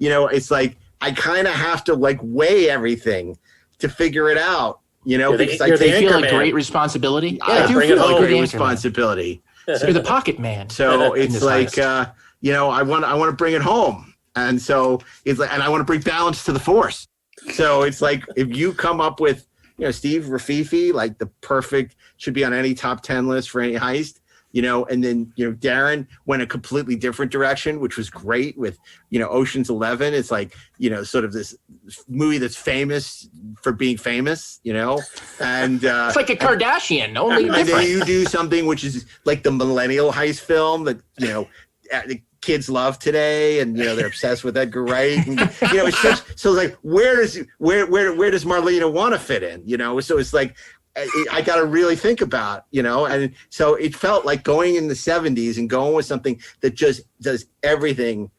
it's like I kind of have to like weigh everything to figure it out, because I feel like great responsibility. Yeah, I do feel like great responsibility. So you're the pocket man. So it's like, I want to bring it home. And so it's like, and I want to bring balance to the force. So it's like, if you come up with, Steve Rafifi, like the perfect, should be on any top 10 list for any heist, and then, Darren went a completely different direction, which was great with, Ocean's 11. It's like, sort of this movie that's famous for being famous, and it's like a Kardashian, only different. And then you do something which is like the millennial heist film that, the kids love today, and they're obsessed with Edgar Wright, and it's just, so like where does Marlena want to fit in, so it's like I got to really think about, and so it felt like going in the 70s and going with something that just does everything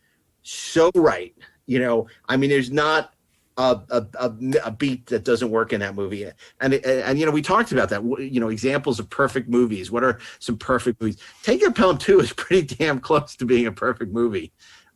so right. I mean, there's not a beat that doesn't work in that movie. And we talked about that, examples of perfect movies. What are some perfect movies? Taking a Pelham 2 is pretty damn close to being a perfect movie.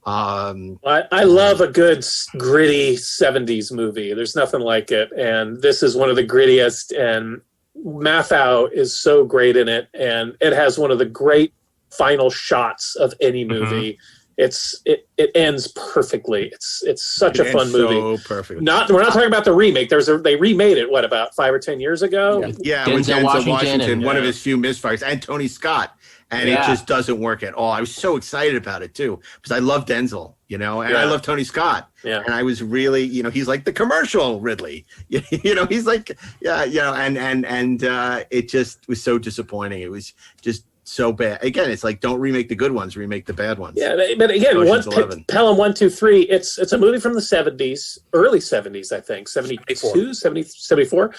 I love a good gritty 70s movie. There's nothing like it. And this is one of the grittiest, and Mathau is so great in it. And it has one of the great final shots of any movie. It ends perfectly. It's such a fun movie. So perfect. We're not talking about the remake. They remade it about 5 or 10 years ago. Yeah, with Denzel Washington, one of his few misfires, and Tony Scott, and it just doesn't work at all. I was so excited about it too because I love Denzel, and I love Tony Scott. Yeah, and I was really, he's like the commercial Ridley. He's like, and it just was so disappointing. It was just so bad. Again, it's like, don't remake the good ones, remake the bad ones. Yeah, but again, Pelham 1, 2, 3, it's a movie from the 70s, early 70s, I think, 72, 70, 74.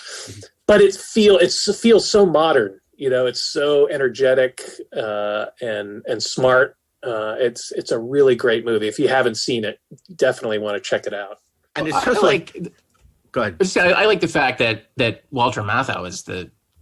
But it feels so modern. It's so energetic and smart. It's a really great movie. If you haven't seen it, you definitely want to check it out. And it's just go ahead. I like the fact that Walter Matthau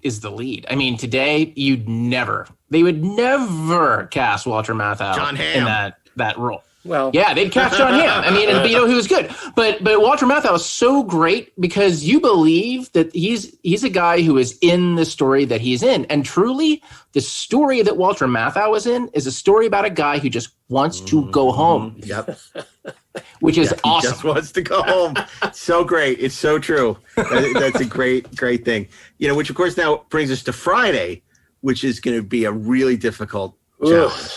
is the lead. I mean, today they would never cast Walter Matthau John Hamm. in that role. Well, yeah, they'd cast John Hamm. I mean, he was good, but Walter Matthau is so great because you believe that he's a guy who is in the story that he's in, and truly, the story that Walter Matthau is in is a story about a guy who just wants to go home. Yep. Which is awesome. He just wants to go home. So great. It's so true. That's a great thing. Which of course now brings us to Friday, which is going to be a really difficult challenge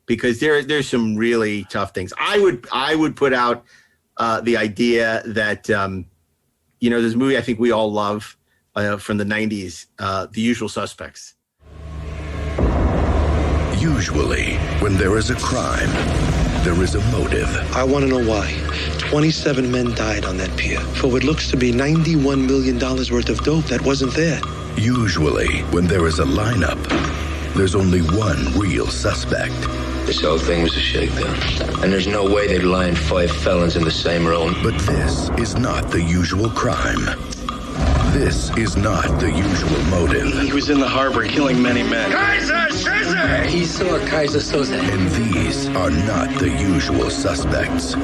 because there's some really tough things. I would put out the idea that there's a movie I think we all love from the 90s, The Usual Suspects. Usually, when there is a crime, there is a motive. I want to know why. 27 men died on that pier for what looks to be $91 million worth of dope that wasn't there. Usually, when there is a lineup, there's only one real suspect. This whole thing was a shakedown. And there's no way they'd line 5 felons in the same room. But this is not the usual crime. This is not the usual motive. He was in the harbor killing many men. Kaiser Soze! He saw Kaiser Soze. And these are not the usual suspects.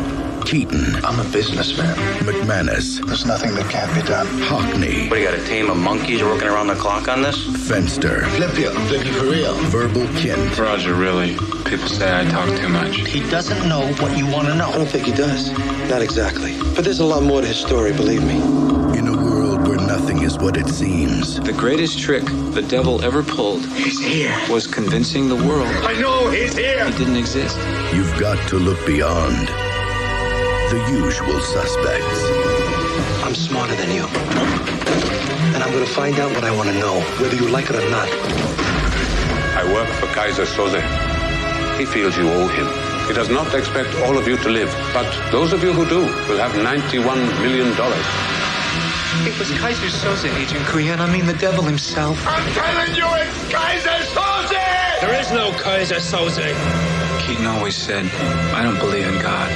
Keaton. I'm a businessman. McManus. There's nothing that can't be done. Hockney. What, you got a team of monkeys working around the clock on this? Fenster. Flip you for real. Verbal Kint. Roger, really. People say I talk too much. He doesn't know what you want to know. I don't think he does. Not exactly. But there's a lot more to his story, believe me. In a world where nothing is what it seems. The greatest trick the devil ever pulled was convincing the world. I know he's here. He didn't exist. You've got to look beyond The Usual Suspects. I'm smarter than you. And I'm going to find out what I want to know, whether you like it or not. I work for Kaiser Soze. He feels you owe him. He does not expect all of you to live, but those of you who do will have $91 million. It was Kaiser Soze, Agent Korean. I mean, the devil himself. I'm telling you, it's Kaiser Soze! There is no Kaiser Soze. Keaton always said, I don't believe in God,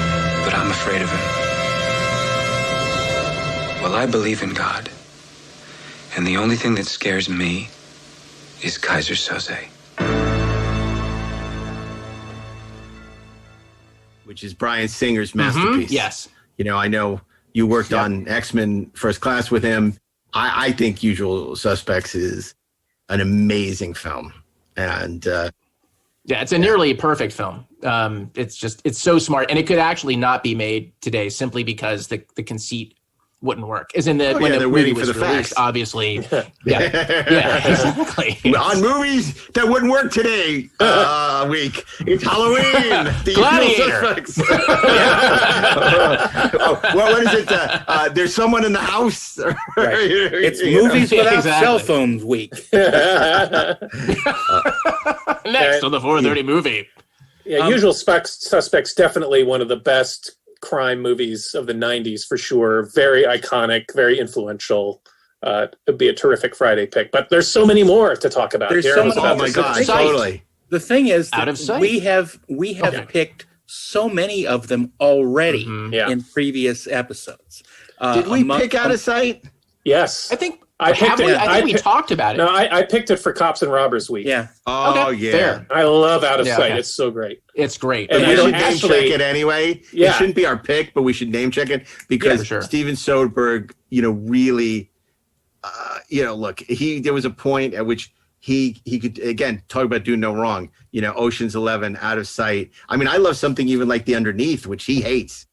but I'm afraid of him. Well, I believe in God. And the only thing that scares me is Kaiser Soze. Which is Bryan Singer's masterpiece. Yes. You know, I know you worked on X-Men First Class with him. I think Usual Suspects is an amazing film. And yeah, it's a nearly perfect film. It's so smart. And it could actually not be made today simply because the conceit wouldn't work. As in when the movie was released, obviously. Yeah, exactly. On movies that wouldn't work today week. It's Halloween. The Gladiator. Usual Suspects. What is it? There's someone in the house. Right. It's movies without cell phones week. Next on the 4:30 movie. Yeah, Usual Suspects definitely one of the best crime movies of the 90s for sure. Very iconic, very influential. It'd be a terrific Friday pick. But there's so many more to talk about. There's Darren so was many. about Oh my to God, say. totally. The thing is Out that of sight. we have picked so many of them already Yeah. in previous episodes. Did we pick Out of Sight? Yes. I think I picked it. I think we talked about it. No, I picked it for Cops and Robbers Week. Yeah. Oh, Okay, yeah. fair. I love Out of Yeah, Sight. okay. It's so great. It's great. And We I should don't name actually check it anyway. Yeah. It shouldn't be our pick, but we should name check it because for sure. Steven Soderbergh, really, look, there was a point at which he could, again, talk about doing no wrong. Ocean's 11, Out of Sight. I mean, I love something even like The Underneath, which he hates.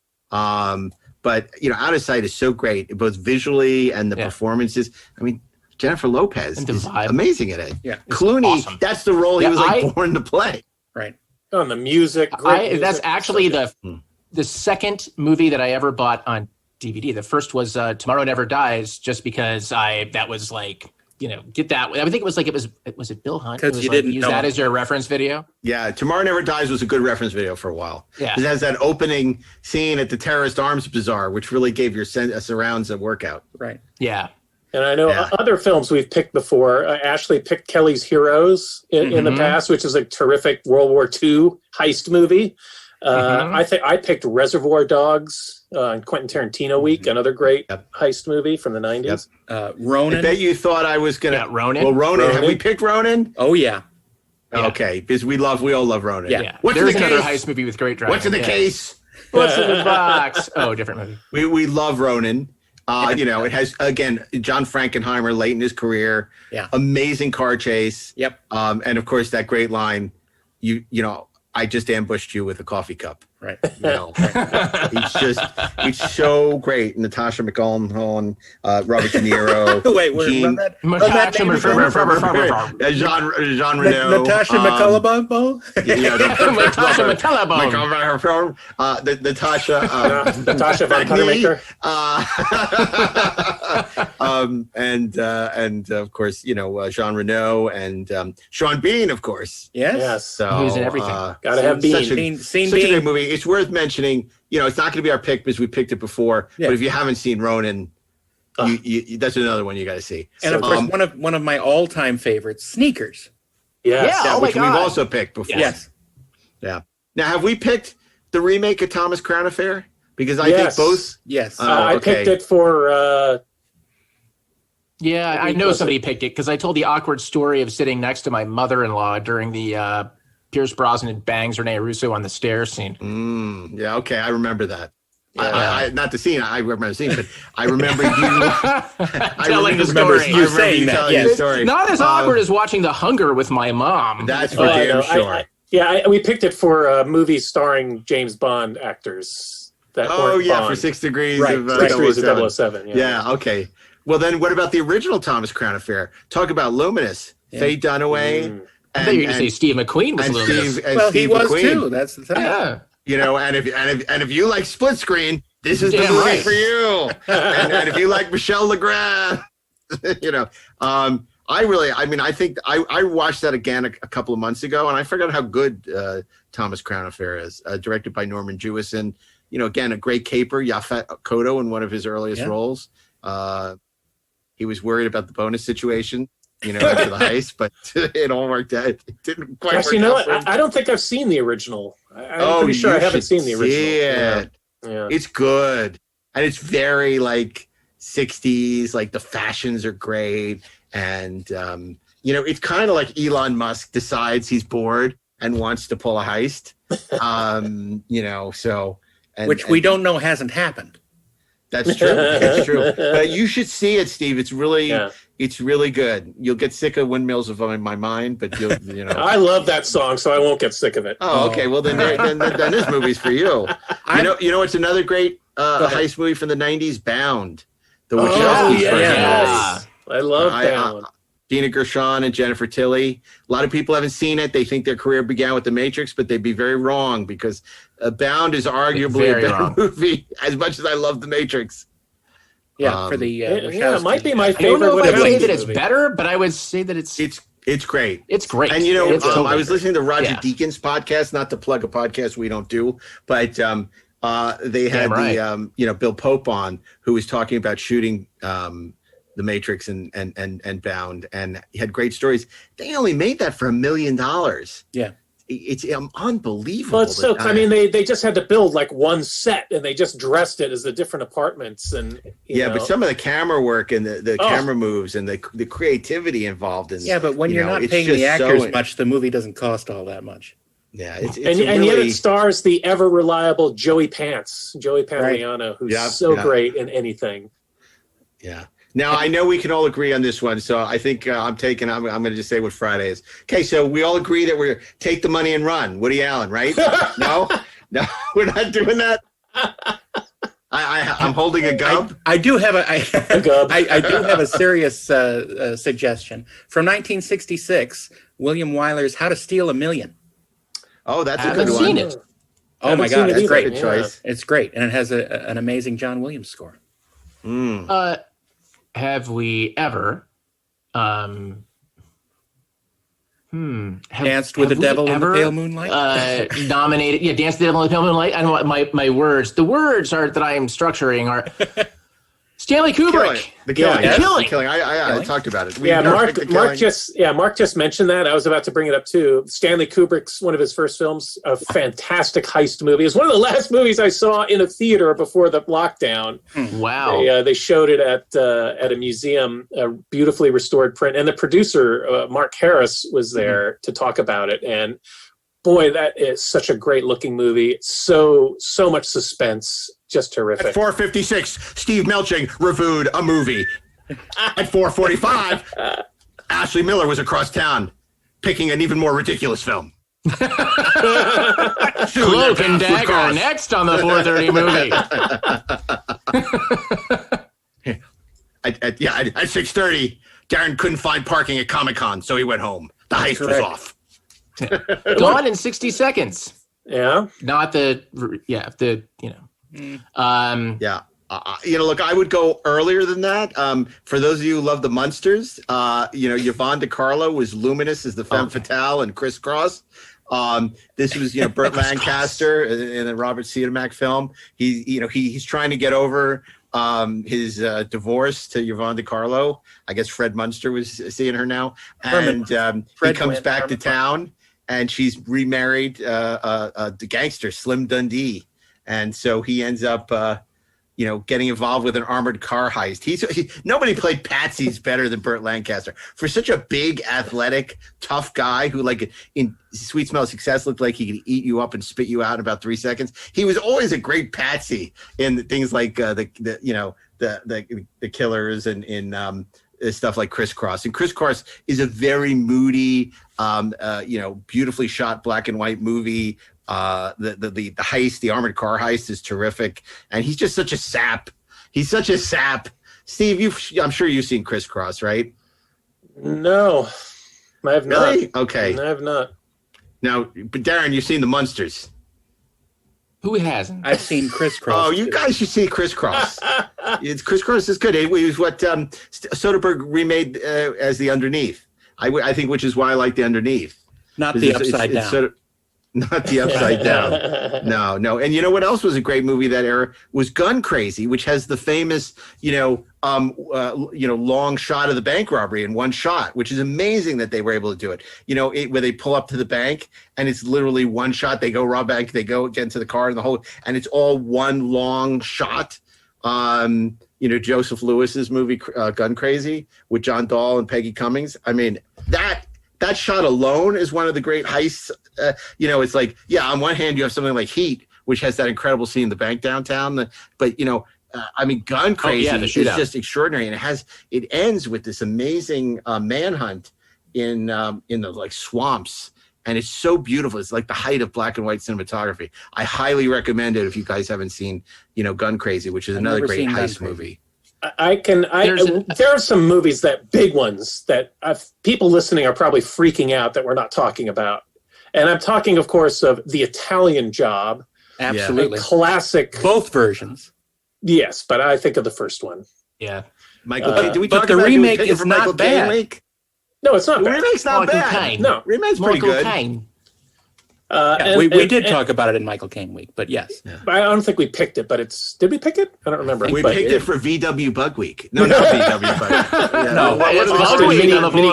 But, Out of Sight is so great, both visually and the performances. I mean, Jennifer Lopez is amazing at it. Yeah. Clooney, awesome. that's the role he was born to play. Right. On the music. Great music. That's actually the second movie that I ever bought on DVD. The first was Tomorrow Never Dies, just because that was like, get that. I think it was it Bill Hunt? Because It was you like, didn't use know that him. as your reference video. Yeah, Tomorrow Never Dies was a good reference video for a while. Yeah. It has that opening scene at the Terrorist Arms Bazaar, which really gave your surrounds a workout. Right. Yeah. And I know other films we've picked before. Ashley picked Kelly's Heroes in the past, which is a terrific World War II heist movie. I picked Reservoir Dogs in Quentin Tarantino Week, another great heist movie from the 90s. Ronin. I bet you thought I was going to... Ronin. Well, Ronin. Have we picked Ronin? Oh, yeah. Okay, because we all love Ronin. Yeah. What's There's in the another case? heist movie with great driving. What's in the case? What's in the box? Oh, different movie. We love Ronin. It has, again, John Frankenheimer late in his career. Yeah. Amazing car chase. Yep. And of course that great line, I just ambushed you with a coffee cup. Right. It's so great. Natasha McElhone, Robert De Niro. Wait, run that name again? Jean Reno. Natasha McCullum. Natasha McCullum. Natasha Von Cuttermaker. And of course, Jean Reno and Sean Bean, of course. Yes. So who's in everything. Gotta have Bean. Such a great movie. It's worth mentioning. It's not going to be our pick because we picked it before. Yeah. But if you haven't seen Ronin, that's another one you got to see. And of course, one of my all-time favorites, Sneakers. Yes. Yeah. which we've also picked before. Yes. Yeah. Now, have we picked the remake of Thomas Crown Affair? Because I think both. Yes. I picked it for. Yeah, I know somebody picked it because I told the awkward story of sitting next to my mother-in-law during the Pierce Brosnan bangs Rene Russo on the stairs scene. Yeah, okay, I remember that. Yeah. Not the scene. I remember the scene, but I remember you telling the story. You saying that. Yes. The story. Not as awkward as watching The Hunger with my mom. That's for damn sure. We picked it for movies starring James Bond actors. That weren't Bond. For 6 Degrees right. of 6 Degrees of 007. Yeah, okay. Well, then what about the original Thomas Crown Affair? Talk about Luminous. Faye Dunaway. I thought you were going to say Steve McQueen was luminous. Steve he was McQueen. too. That's the thing. Yeah. And if you like split screen, this is the movie for you. and if you like Michel Legrand, I think I watched that again a couple of months ago, and I forgot how good Thomas Crown Affair is. Directed by Norman Jewison. Again, a great caper, Yaphet Kotto in one of his earliest roles. He was worried about the bonus situation, after the heist, but it all worked out. It didn't quite work out. I don't think I've seen the original. I'm pretty sure I haven't seen the original. Yeah. It's good. And it's very like 60s, like the fashions are great. And, it's kind of like Elon Musk decides he's bored and wants to pull a heist. Which we don't know hasn't happened. That's true. That's true. But you should see it, Steve. It's really good. You'll get sick of Windmills of My Mind, but I love that song, so I won't get sick of it. Oh, okay. Well, then this movie's for you. It's another great heist movie from the 90s, Bound. The Wachowskis yes. I love Bound. Gina Gershon and Jennifer Tilly. A lot of people haven't seen it. They think their career began with The Matrix, but they'd be very wrong because Bound is arguably a better movie, as much as I love The Matrix. Yeah, for the it might be my favorite. I don't know if I'd say that it's better, but I would say that it's great. It's great. And I was listening to Roger Deakins' podcast, not to plug a podcast we don't do, but they had Bill Pope on, who was talking about shooting The Matrix and Bound, and he had great stories. They only made that for $1 million. Yeah. It's unbelievable. Well, it's so, they just had to build like one set, and they just dressed it as the different apartments. And but some of the camera work and the camera moves and the creativity involved in but when you're not paying the actors much, the movie doesn't cost all that much. Yeah, it's and yet it stars the ever reliable Joey Pantoliano, who's great in anything. Yeah. Now, I know we can all agree on this one, so I think I'm going to just say what Friday is. Okay, so we all agree that we're take the money and run. Woody Allen, right? No, we're not doing that. I'm holding a gub. I do have a gub. I do have a serious suggestion. From 1966, William Wyler's How to Steal a Million. Oh, that's a good one. I haven't seen it. Oh, my God, that's great. Good choice. It's great, and it has an amazing John Williams score. Have we ever Danced with the Devil in the Pale Moonlight? Nominated, Danced with the Devil in the Pale Moonlight. I know my words. The words are that I am structuring are Stanley Kubrick. The Killing. The Killing. I talked about it. Mark just mentioned that. I was about to bring it up too. Stanley Kubrick's one of his first films, a fantastic heist movie. It's one of the last movies I saw in a theater before the lockdown. Wow. They showed it at a museum, a beautifully restored print, and the producer Mark Harris was there to talk about it. And boy, that is such a great looking movie. So much suspense. Just terrific. At 4:56, Steve Melching reviewed a movie. At 4:45, Ashley Miller was across town picking an even more ridiculous film. Cloak and Dagger next on the 4:30 movie. At 6:30, Darren couldn't find parking at Comic-Con, so he went home. The heist was off. Gone in 60 seconds. Yeah. Not the. Look, I would go earlier than that. For those of you who love the Munsters, Yvonne DiCarlo was luminous as the femme fatale in Crisscross. This was, Burt Lancaster in the Robert Siodmak film. He's trying to get over his divorce to Yvonne DiCarlo. I guess Fred Munster was seeing her now, and he comes back to town, and she's remarried the gangster Slim Dundee. And so he ends up, getting involved with an armored car heist. Nobody played Patsy's better than Burt Lancaster. For such a big, athletic, tough guy who, like, in Sweet Smell of Success, looked like he could eat you up and spit you out in about 3 seconds. He was always a great patsy in things like the Killers and in stuff like Crisscross. And Crisscross is a very moody, beautifully shot black and white movie. The heist, the armored car heist, is terrific, and he's just such a sap. He's such a sap. Steve, I'm sure you've seen Crisscross, right? No, I have not. Really? Okay, I have not. Now, but Darren, you've seen the Munsters. Who hasn't? I've seen Crisscross. Oh, you guys should see Crisscross. Crisscross is good. It was what Soderbergh remade as The Underneath. I think, which is why I like The Underneath. Not the Upside Down. Not the Upside Down. No. And you know what else was a great movie that era was Gun Crazy, which has the famous, long shot of the bank robbery in one shot, which is amazing that they were able to do it. Where they pull up to the bank and it's literally one shot. They go rob bank, they go get into the car and it's all one long shot. Joseph Lewis's movie Gun Crazy with John Dahl and Peggy Cummings. I mean, that shot alone is one of the great heists. It's like, on one hand you have something like Heat, which has that incredible scene in the bank downtown. Gun Crazy is just extraordinary, and it ends with this amazing manhunt in the swamps, and it's so beautiful. It's like the height of black and white cinematography. I highly recommend it if you guys haven't seen Gun Crazy, which is another great heist movie. There are some movies, big ones that people listening are probably freaking out that we're not talking about. And I'm talking, of course, of The Italian Job. Absolutely. A classic. Both versions. Yes, but I think of the first one. Yeah. Michael Caine. But the remake is not bad. No, it's not bad. The remake's not bad. No. Remake's pretty good. Caine. We did talk about it in Michael Caine Week, but yes. Yeah. I don't think we picked it, but did we pick it? I don't remember. We picked it for VW Bug Week. No, not VW Bug Week. No, Mini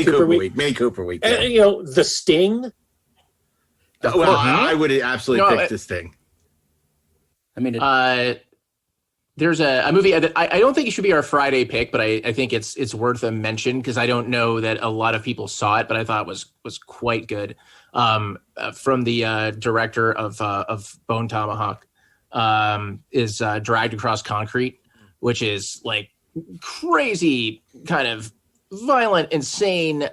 Cooper Week. Mini Cooper Week. And, The Sting. Well, I would absolutely pick The Sting. I mean, there's a movie that I don't think it should be our Friday pick, but I think it's worth a mention because I don't know that a lot of people saw it, but I thought it was quite good. From the director of Bone Tomahawk, is Dragged Across Concrete, which is like crazy, kind of violent, insane,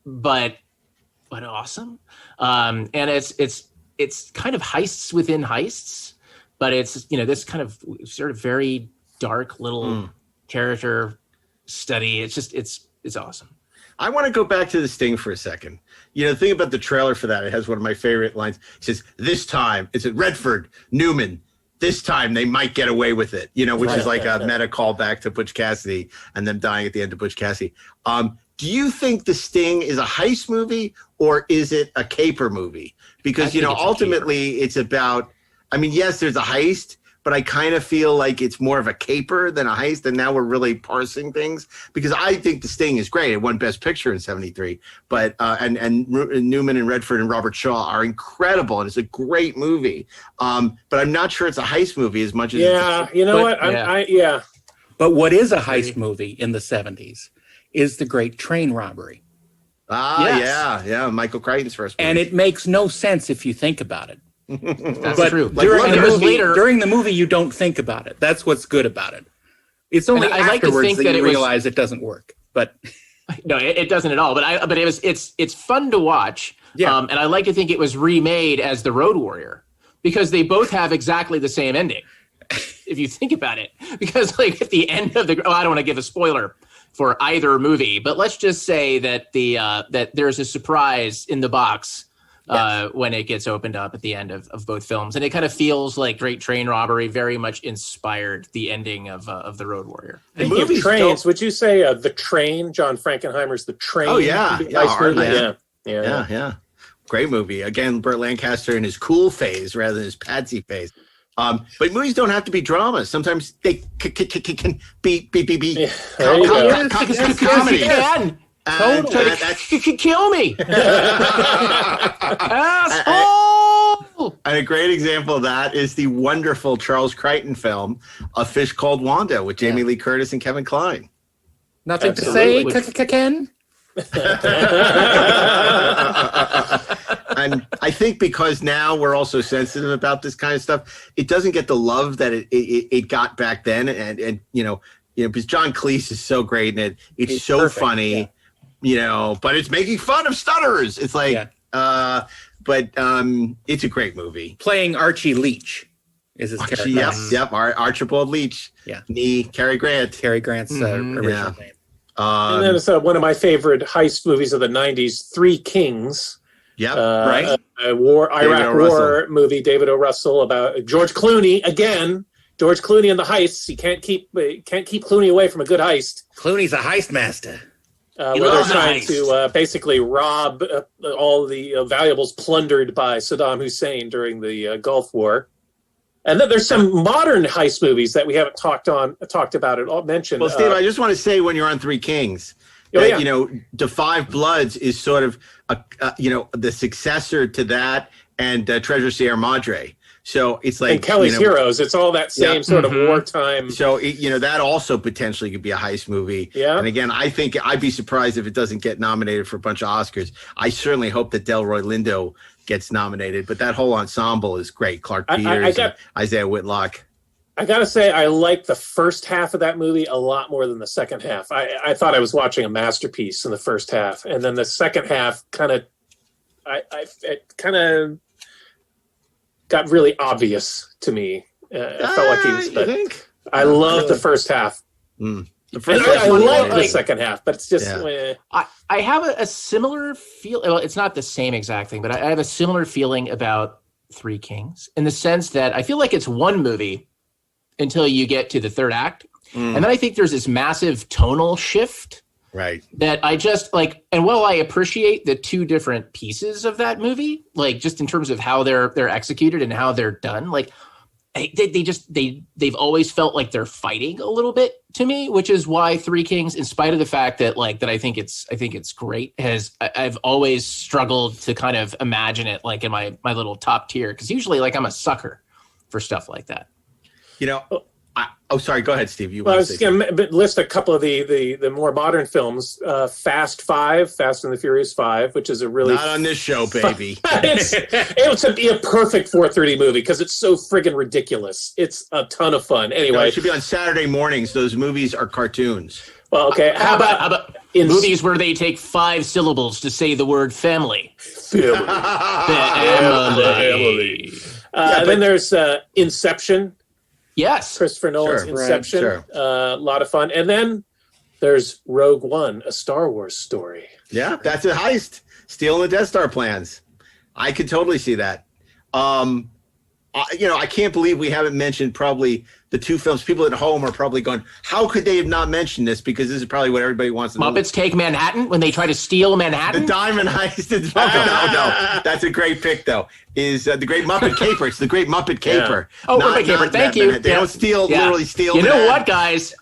but awesome. And it's kind of heists within heists, but it's this kind of sort of very dark little character study. It's just it's awesome. I want to go back to The Sting for a second. The thing about the trailer for that, it has one of my favorite lines. It says, "This time," it's at Redford, Newman, "this time they might get away with it," which is like a meta callback to Butch Cassidy and them dying at the end of Butch Cassidy. Do you think The Sting is a heist movie or is it a caper movie? Because, ultimately it's about, yes, there's a heist, but I kind of feel like it's more of a caper than a heist, and now we're really parsing things. Because I think The Sting is great. It won Best Picture in '73, but and Newman and Redford and Robert Shaw are incredible, and it's a great movie. But I'm not sure it's a heist movie as much as what? But what is a heist movie in the '70s is the Great Train Robbery. Yeah, Michael Crichton's first movie. And it makes no sense if you think about it. That's true. During the movie, you don't think about it. That's what's good about it. It's only afterwards that you realize it doesn't work. But no, it doesn't at all. But it's fun to watch. Yeah. And I like to think it was remade as The Road Warrior because they both have exactly the same ending. If you think about it, because at the end of I don't want to give a spoiler for either movie, but let's just say that that there's a surprise in the box. When it gets opened up at the end of both films. And it kind of feels like Great Train Robbery very much inspired the ending of The Road Warrior. Speaking of trains, would you say The Train, John Frankenheimer's The Train? Oh, yeah. Yeah. Great movie. Again, Burt Lancaster in his cool phase rather than his patsy phase. But movies don't have to be dramas. Sometimes they can be comedy. Totally. Kill me. Asshole! And a great example of that is the wonderful Charles Crichton film, A Fish Called Wanda, with Jamie Lee Curtis and Kevin Kline. Nothing to say, Ken? And I think because now we're also sensitive about this kind of stuff, it doesn't get the love that it got back then. And because John Cleese is so great in it. It's so perfect, funny. Yeah. But it's making fun of stutterers. It's like, but it's a great movie. Playing Archie Leach is his character. Yep, Archibald Leach. Yeah. Cary Grant. Cary Grant's original name. And then it's one of my favorite heist movies of the 90s, Three Kings, Yep, right. Iraq War movie, David O. Russell, about George Clooney again. George Clooney and the heists. You can't keep Clooney away from a good heist. Clooney's a heist master. Where they're trying to basically rob all the valuables plundered by Saddam Hussein during the Gulf War. And then there's some modern heist movies that we haven't talked about at all. Mentioned. Well, Steve, I just want to say when you're on Three Kings, that, The Five Bloods is sort of the successor to that, and Treasure Sierra Madre. So it's like, and Kelly's Heroes. It's all that same sort of wartime. So that also potentially could be a heist movie. Yeah. And again, I think I'd be surprised if it doesn't get nominated for a bunch of Oscars. I certainly hope that Delroy Lindo gets nominated, but that whole ensemble is great. Clark Peters, and Isaiah Whitlock. I gotta say, I like the first half of that movie a lot more than the second half. I thought I was watching a masterpiece in the first half, and then the second half it got really obvious to me. It felt like he was, but I love the first half. The first half, I love the second half, but it's just. I have a similar feel. Well, it's not the same exact thing, but I have a similar feeling about Three Kings in the sense that I feel like it's one movie until you get to the third act, and then I think there's this massive tonal shift. Right. That I just like, and while I appreciate the two different pieces of that movie, like just in terms of how they're executed and how they're done, like they've always felt like they're fighting a little bit to me, which is why Three Kings, in spite of the fact that I think it's great, I've always struggled to kind of imagine it like in my little top tier, because usually like I'm a sucker for stuff like that. Sorry. Go ahead, Steve. I was going to list a couple of the more modern films. Fast and the Furious 5, which is a really not on this show, baby. It's a perfect 4:30 movie because it's so friggin' ridiculous. It's a ton of fun. Anyway, it should be on Saturday mornings. Those movies are cartoons. Well, okay. How about movies where they take 5 syllables to say the word family? Family. Then there's Inception. Yes. Christopher Nolan's Inception. Sure. A lot of fun. And then there's Rogue One, a Star Wars story. Yeah, that's a heist. Stealing the Death Star plans. I could totally see that. I can't believe we haven't mentioned probably the two films. People at home are probably going, how could they have not mentioned this? Because this is probably what everybody wants to know. Muppets Take Manhattan, when they try to steal Manhattan? The Diamond Heist. No. That's a great pick, though. Is the Great Muppet Caper. It's the Great Muppet Caper. Yeah. Oh, Muppet Caper. Thank you. They don't literally steal. You know what, guys?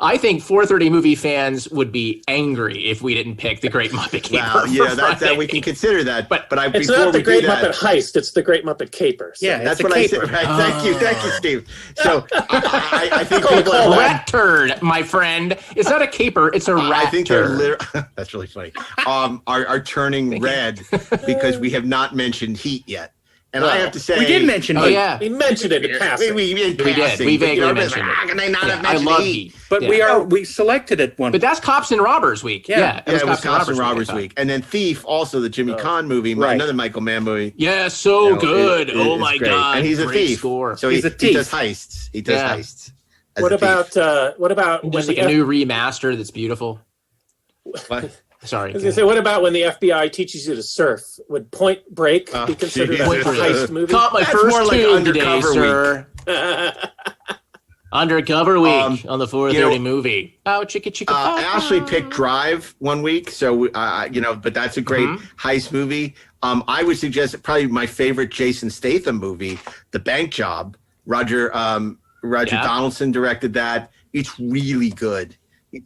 I think 4:30 movie fans would be angry if we didn't pick the Great Muppet Caper. Well, that we can consider that. But it's not the Great Muppet Heist; it's the Great Muppet Caper. So. Yeah, that's what I said. Right? Thank you, Steve. So I think people are rat turd, my friend. It's not a caper; it's a rat I think turd. That's really funny. Are turning red because we have not mentioned Heat yet. And I have to say, we did mention Heat. Oh, yeah. We mentioned it in passing. We did. We vaguely mentioned it. How can they not have I mentioned love Heat? But we selected it one. But that's Cops and Robbers week. Yeah, it was Cops and Robbers week. And then Thief, also the Jimmy Caan movie, another Michael Mann movie. Yeah, so good. Oh my God. And he's a thief. Score. So he's a thief. He does heists. He does heists. What about just like a new remaster that's beautiful? What? Sorry. I was going to say, what about when the FBI teaches you to surf? Would Point Break be considered a heist movie? Caught my first tune today, sir. Undercover week on the 4:30 movie. Oh, chicka. Ashley picked Drive one week, so but that's a great heist movie. I would suggest probably my favorite Jason Statham movie, The Bank Job. Roger Donaldson directed that. It's really good.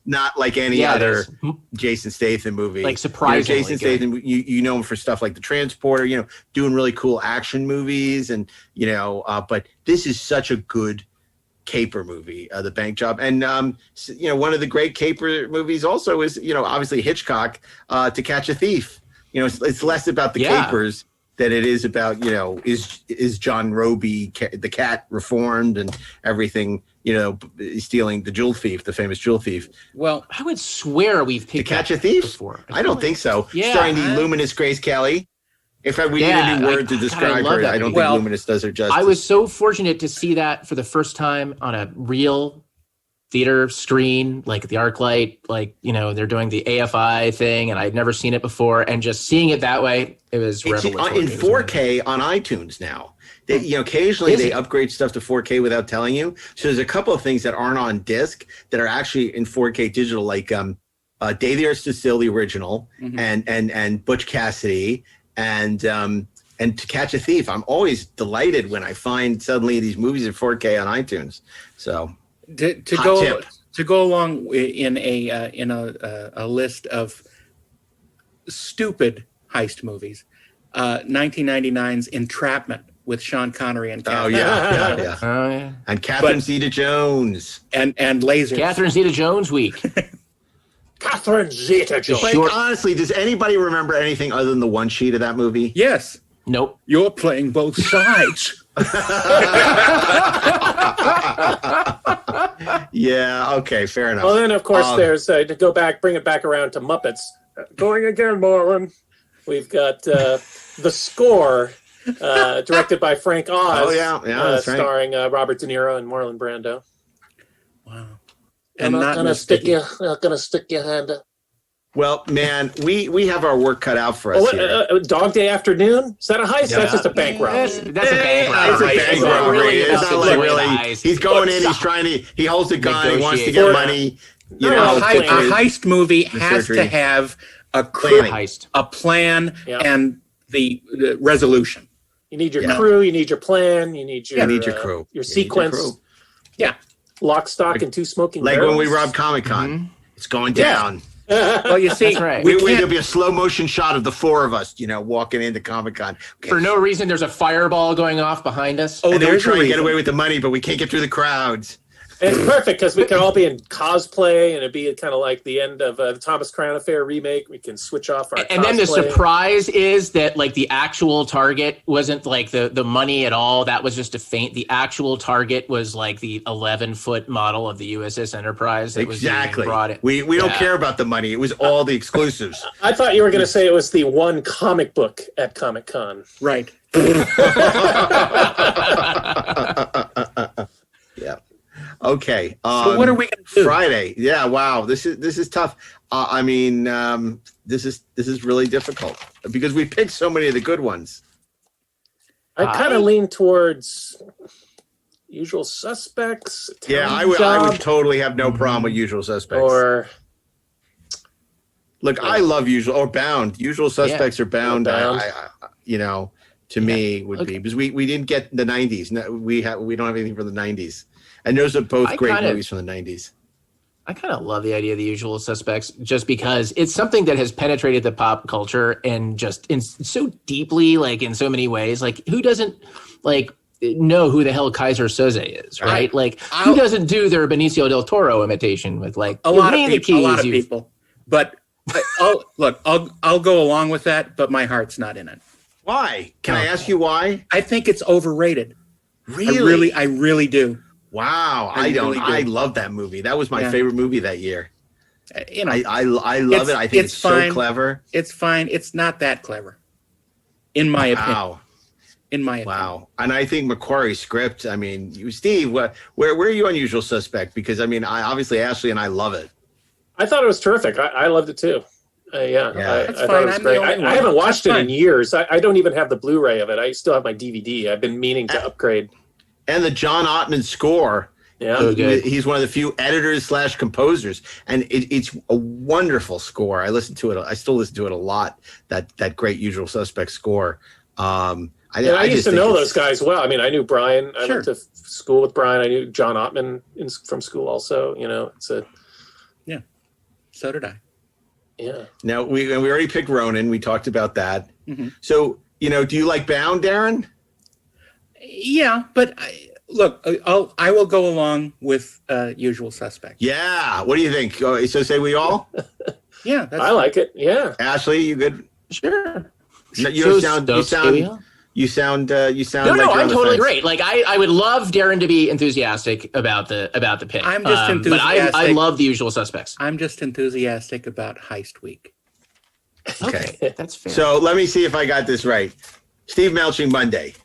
Not like any other Jason Statham movie. Like surprisingly Jason Statham, you know him for stuff like The Transporter, doing really cool action movies, and but this is such a good caper movie, The Bank Job. And one of the great caper movies also is obviously Hitchcock, To Catch a Thief. It's less about the capers than it is about is John Roby the cat reformed and everything, stealing the jewel thief, the famous jewel thief. Well, I would swear we've picked To Catch a Thief before. I don't think so. Yeah, starring the luminous Grace Kelly. In fact, we need a new word to describe her. I don't think luminous does her justice. I was so fortunate to see that for the first time on a real theater screen, like at the ArcLight, like, you know, they're doing the AFI thing, and I'd never seen it before, and just seeing it that way, it was revelatory. In 4K on iTunes now. They, you know, occasionally they upgrade stuff to 4K without telling you. So there's a couple of things that aren't on disc that are actually in 4K digital, like Day the Earth Stood Still, the original, and Butch Cassidy, and To Catch a Thief. I'm always delighted when I find suddenly these movies in 4K on iTunes. So to go along in a list of stupid heist movies, 1999's Entrapment with Sean Connery and Catherine. And Catherine Zeta-Jones and lasers. Catherine Zeta-Jones week. Catherine Zeta-Jones. Like, honestly, does anybody remember anything other than the one sheet of that movie? Yes. Nope. You're playing both sides. Yeah. Okay. Fair enough. Well, then of course there's to go back, bring it back around to Muppets. Going again, Marlon. We've got the score. Directed by Frank Oz. Oh yeah, that's right. Starring Robert De Niro and Marlon Brando. Wow! And I'm not gonna stick your hand up. Well, man, we have our work cut out for us here. Dog Day Afternoon? Is that a heist? Yeah. That's just a bank robbery. That's a bank robbery. It's a bank robbery. It's not like really. He's going in. He's trying to. He holds a gun. He wants to get money. You know, a heist movie has to have a heist, a plan, and the resolution. You need your crew. You need your plan. You need your crew. Your sequence. Yeah. Lock, stock, and two smoking like barrels. when we robbed Comic-Con. It's going down. Well, you see, there'll be a slow motion shot of the four of us, you know, walking into Comic-Con. For no reason, there's a fireball going off behind us. Oh, they're trying to get away with the money, but we can't get through the crowds. And it's perfect because we can all be in cosplay, and it'd be kind of like the end of the Thomas Crown Affair remake. We can switch off our and cosplay. Then the surprise is that like the actual target wasn't like the money at all. That was just a feint. The actual target was like the 11-foot model of the USS Enterprise. That Exactly. Was brought in. We don't care about the money. It was all the exclusives. I thought you were going to say it was the one comic book at Comic-Con. Right. Yeah. Okay. So what are we going to do? Friday. Yeah. Wow. This is tough. I mean, this is really difficult because we picked so many of the good ones. I kind of lean towards Usual Suspects. Yeah, I would totally have no problem with Usual Suspects. Or look, I love Bound. Usual Suspects are Bound. I you know, to me would be because we didn't get the 90s. No, we don't have anything from the 90s. And those are both great movies from the 90s. I kind of love the idea of the Usual Suspects just because it's something that has penetrated the pop culture and just so deeply, like in so many ways. Like who doesn't like know who the hell Kaiser Soze is, right? Like who doesn't do their Benicio del Toro imitation with like a lot of people. But I'll go along with that, but my heart's not in it. Why? Can I ask you why? I think it's overrated. Really? I really do. Wow, I love that movie. That was my favorite movie that year. You know, I love it. I think it's so clever. It's fine. It's not that clever, in my opinion. Wow. And I think McQuarrie's script. I mean, Steve, where are you on Usual Suspect? Because I mean, obviously Ashley and I love it. I thought it was terrific. I loved it too. I thought it was great. I haven't watched it in years. I don't even have the Blu-ray of it. I still have my DVD. I've been meaning to upgrade. And the John Ottman score. Yeah, he's one of the few editors / composers, and it's a wonderful score. I listen to it. I still listen to it a lot. That great Usual Suspect score. I used to know those guys well. I mean, I knew Brian. I went to school with Brian. I knew John Ottman from school also. You know, yeah. So did I. Yeah. Now we already picked Ronin. We talked about that. Mm-hmm. So do you like Bound, Darren? Yeah, but I will go along with Usual Suspects. Yeah. What do you think? So say we all? Yeah, I like it. Yeah. Ashley, you good? Sure. No, you sound. No, I'm totally great. Like I would love Darren to be enthusiastic about the pick. I'm just enthusiastic. But I love the Usual Suspects. I'm just enthusiastic about Heist Week. Okay, that's fair. So let me see if I got this right. Steve Melching Monday.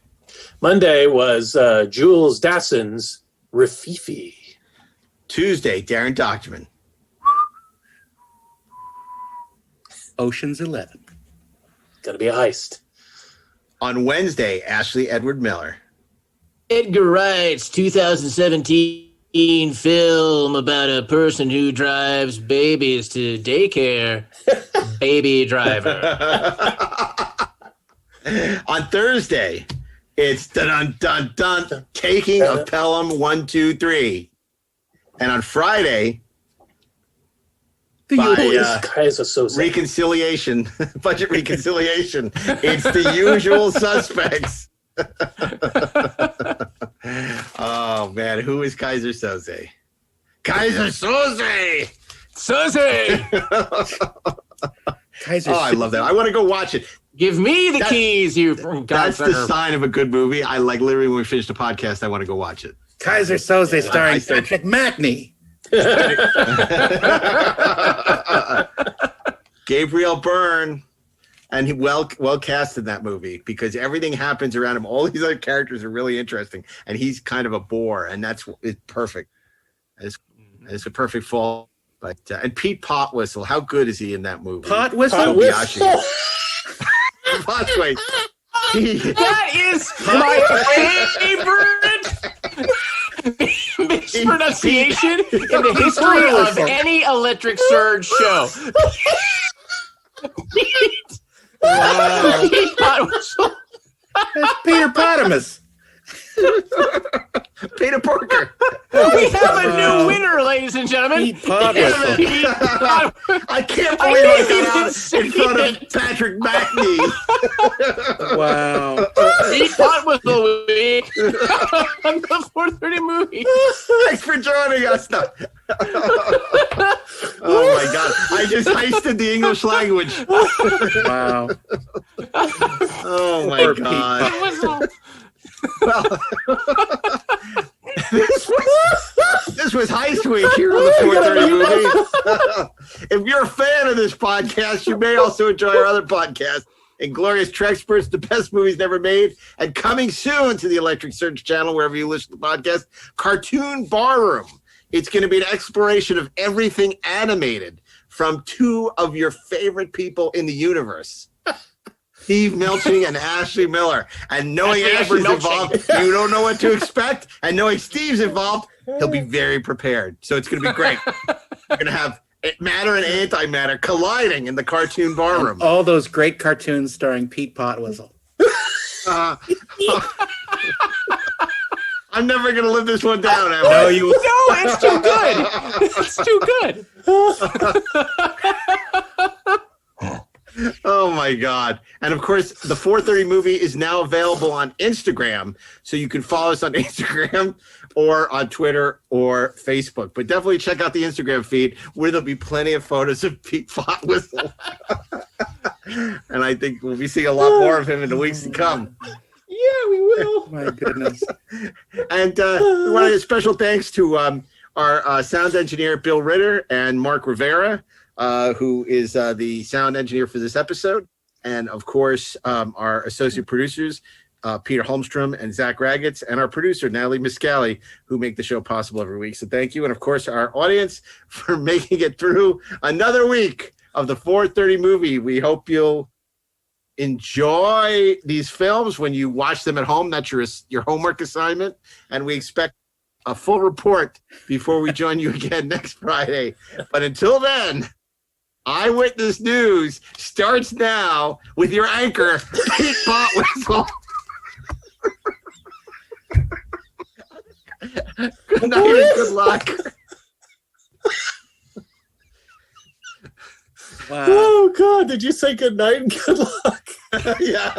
Monday was Jules Dassin's Rafifi. Tuesday, Darren Docterman. Ocean's 11. Gonna be a heist. On Wednesday, Ashley Edward Miller. Edgar Wright's 2017 film about a person who drives babies to daycare. Baby Driver. On Thursday, it's dun dun dun Taking of Pelham 1, 2, 3. And on Friday, reconciliation, budget reconciliation. It's The Usual Suspects. Oh man, who is Kaiser Soze? Kaiser Soze! Kaiser. Oh, I love that. I want to go watch it. Give me the keys, you. That's the sign of a good movie. I like literally when we finish the podcast, I want to go watch it. Kaiser Soze starring Patrick Macney. Gabriel Byrne, and he well cast in that movie because everything happens around him. All these other characters are really interesting, and he's kind of a bore, and it's perfect. It's a perfect fall. But and Pete Potwhistle, how good is he in that movie? Potwhistle. Potwhistle. That is my favorite mispronunciation in the history of any Electric Surge show. Wow. Pete Potwhistle. That's Peter Potamus. Peter Porker. We have a new winner, ladies and gentlemen. Pete Potwhistle. I can't believe I got out in front of Patrick Macney. Wow. Pete Potwhistle week on the 4:30 movie. Thanks for joining us. No. Oh my God! I just heisted the English language. Wow. Oh my God. Well, this was Heist Week here on the 430 movie. If you're a fan of this podcast, you may also enjoy our other podcast, Inglorious Trexperts, the best movies never made, and coming soon to the Electric Surge channel, wherever you listen to the podcast, Cartoon Barroom. It's going to be an exploration of everything animated from two of your favorite people in the universe. Steve Melching and Ashley Miller. And knowing Ashley's involved, you don't know what to expect. And knowing Steve's involved, he'll be very prepared. So it's going to be great. We're going to have matter and antimatter colliding in the Cartoon Barroom. And all those great cartoons starring Pete Potwhistle. I'm never going to live this one down, am I? No, you. No, it's too good. It's too good. Oh my God. And of course, the 430 movie is now available on Instagram. So you can follow us on Instagram or on Twitter or Facebook. But definitely check out the Instagram feed where there'll be plenty of photos of Pete Potwhistle. And I think we'll be seeing a lot more of him in the weeks to come. Yeah, we will. My goodness. And we want to give special thanks to our sound engineer, Bill Ritter, and Mark Rivera, who is the sound engineer for this episode. And of course, our associate producers, Peter Holmstrom and Zach Raggets, and our producer, Natalie Miscali, who make the show possible every week. So thank you. And of course, our audience for making it through another week of the 430 movie. We hope you'll enjoy these films when you watch them at home. That's your homework assignment. And we expect a full report before we join you again next Friday. But until then, Eyewitness News starts now with your anchor, Pete Potwhistle. Good night and good luck. Wow. Oh God! Did you say good night and good luck? Yeah.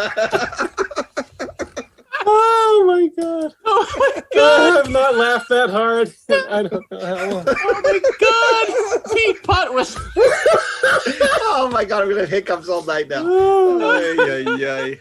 Oh my God! Oh my God! I have not laughed that hard. I don't know how long. Oh my God! Pete Potwhistle. Oh my God! I'm gonna have hiccups all night now. Ay, ay, ay.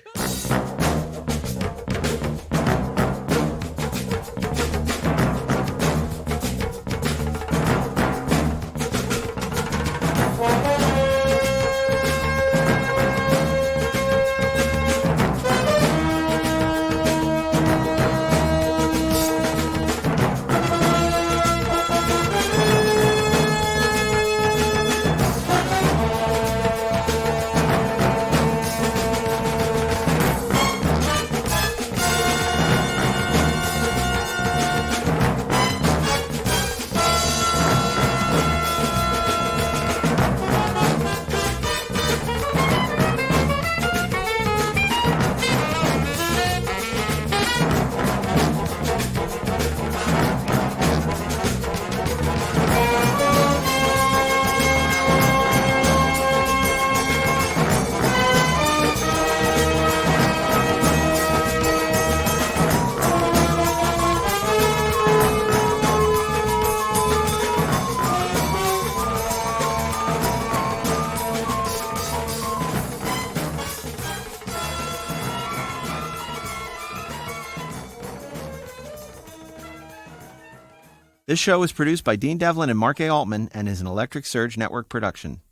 This show is produced by Dean Devlin and Mark A. Altman and is an Electric Surge Network production.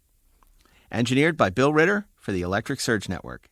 Engineered by Bill Ritter for the Electric Surge Network.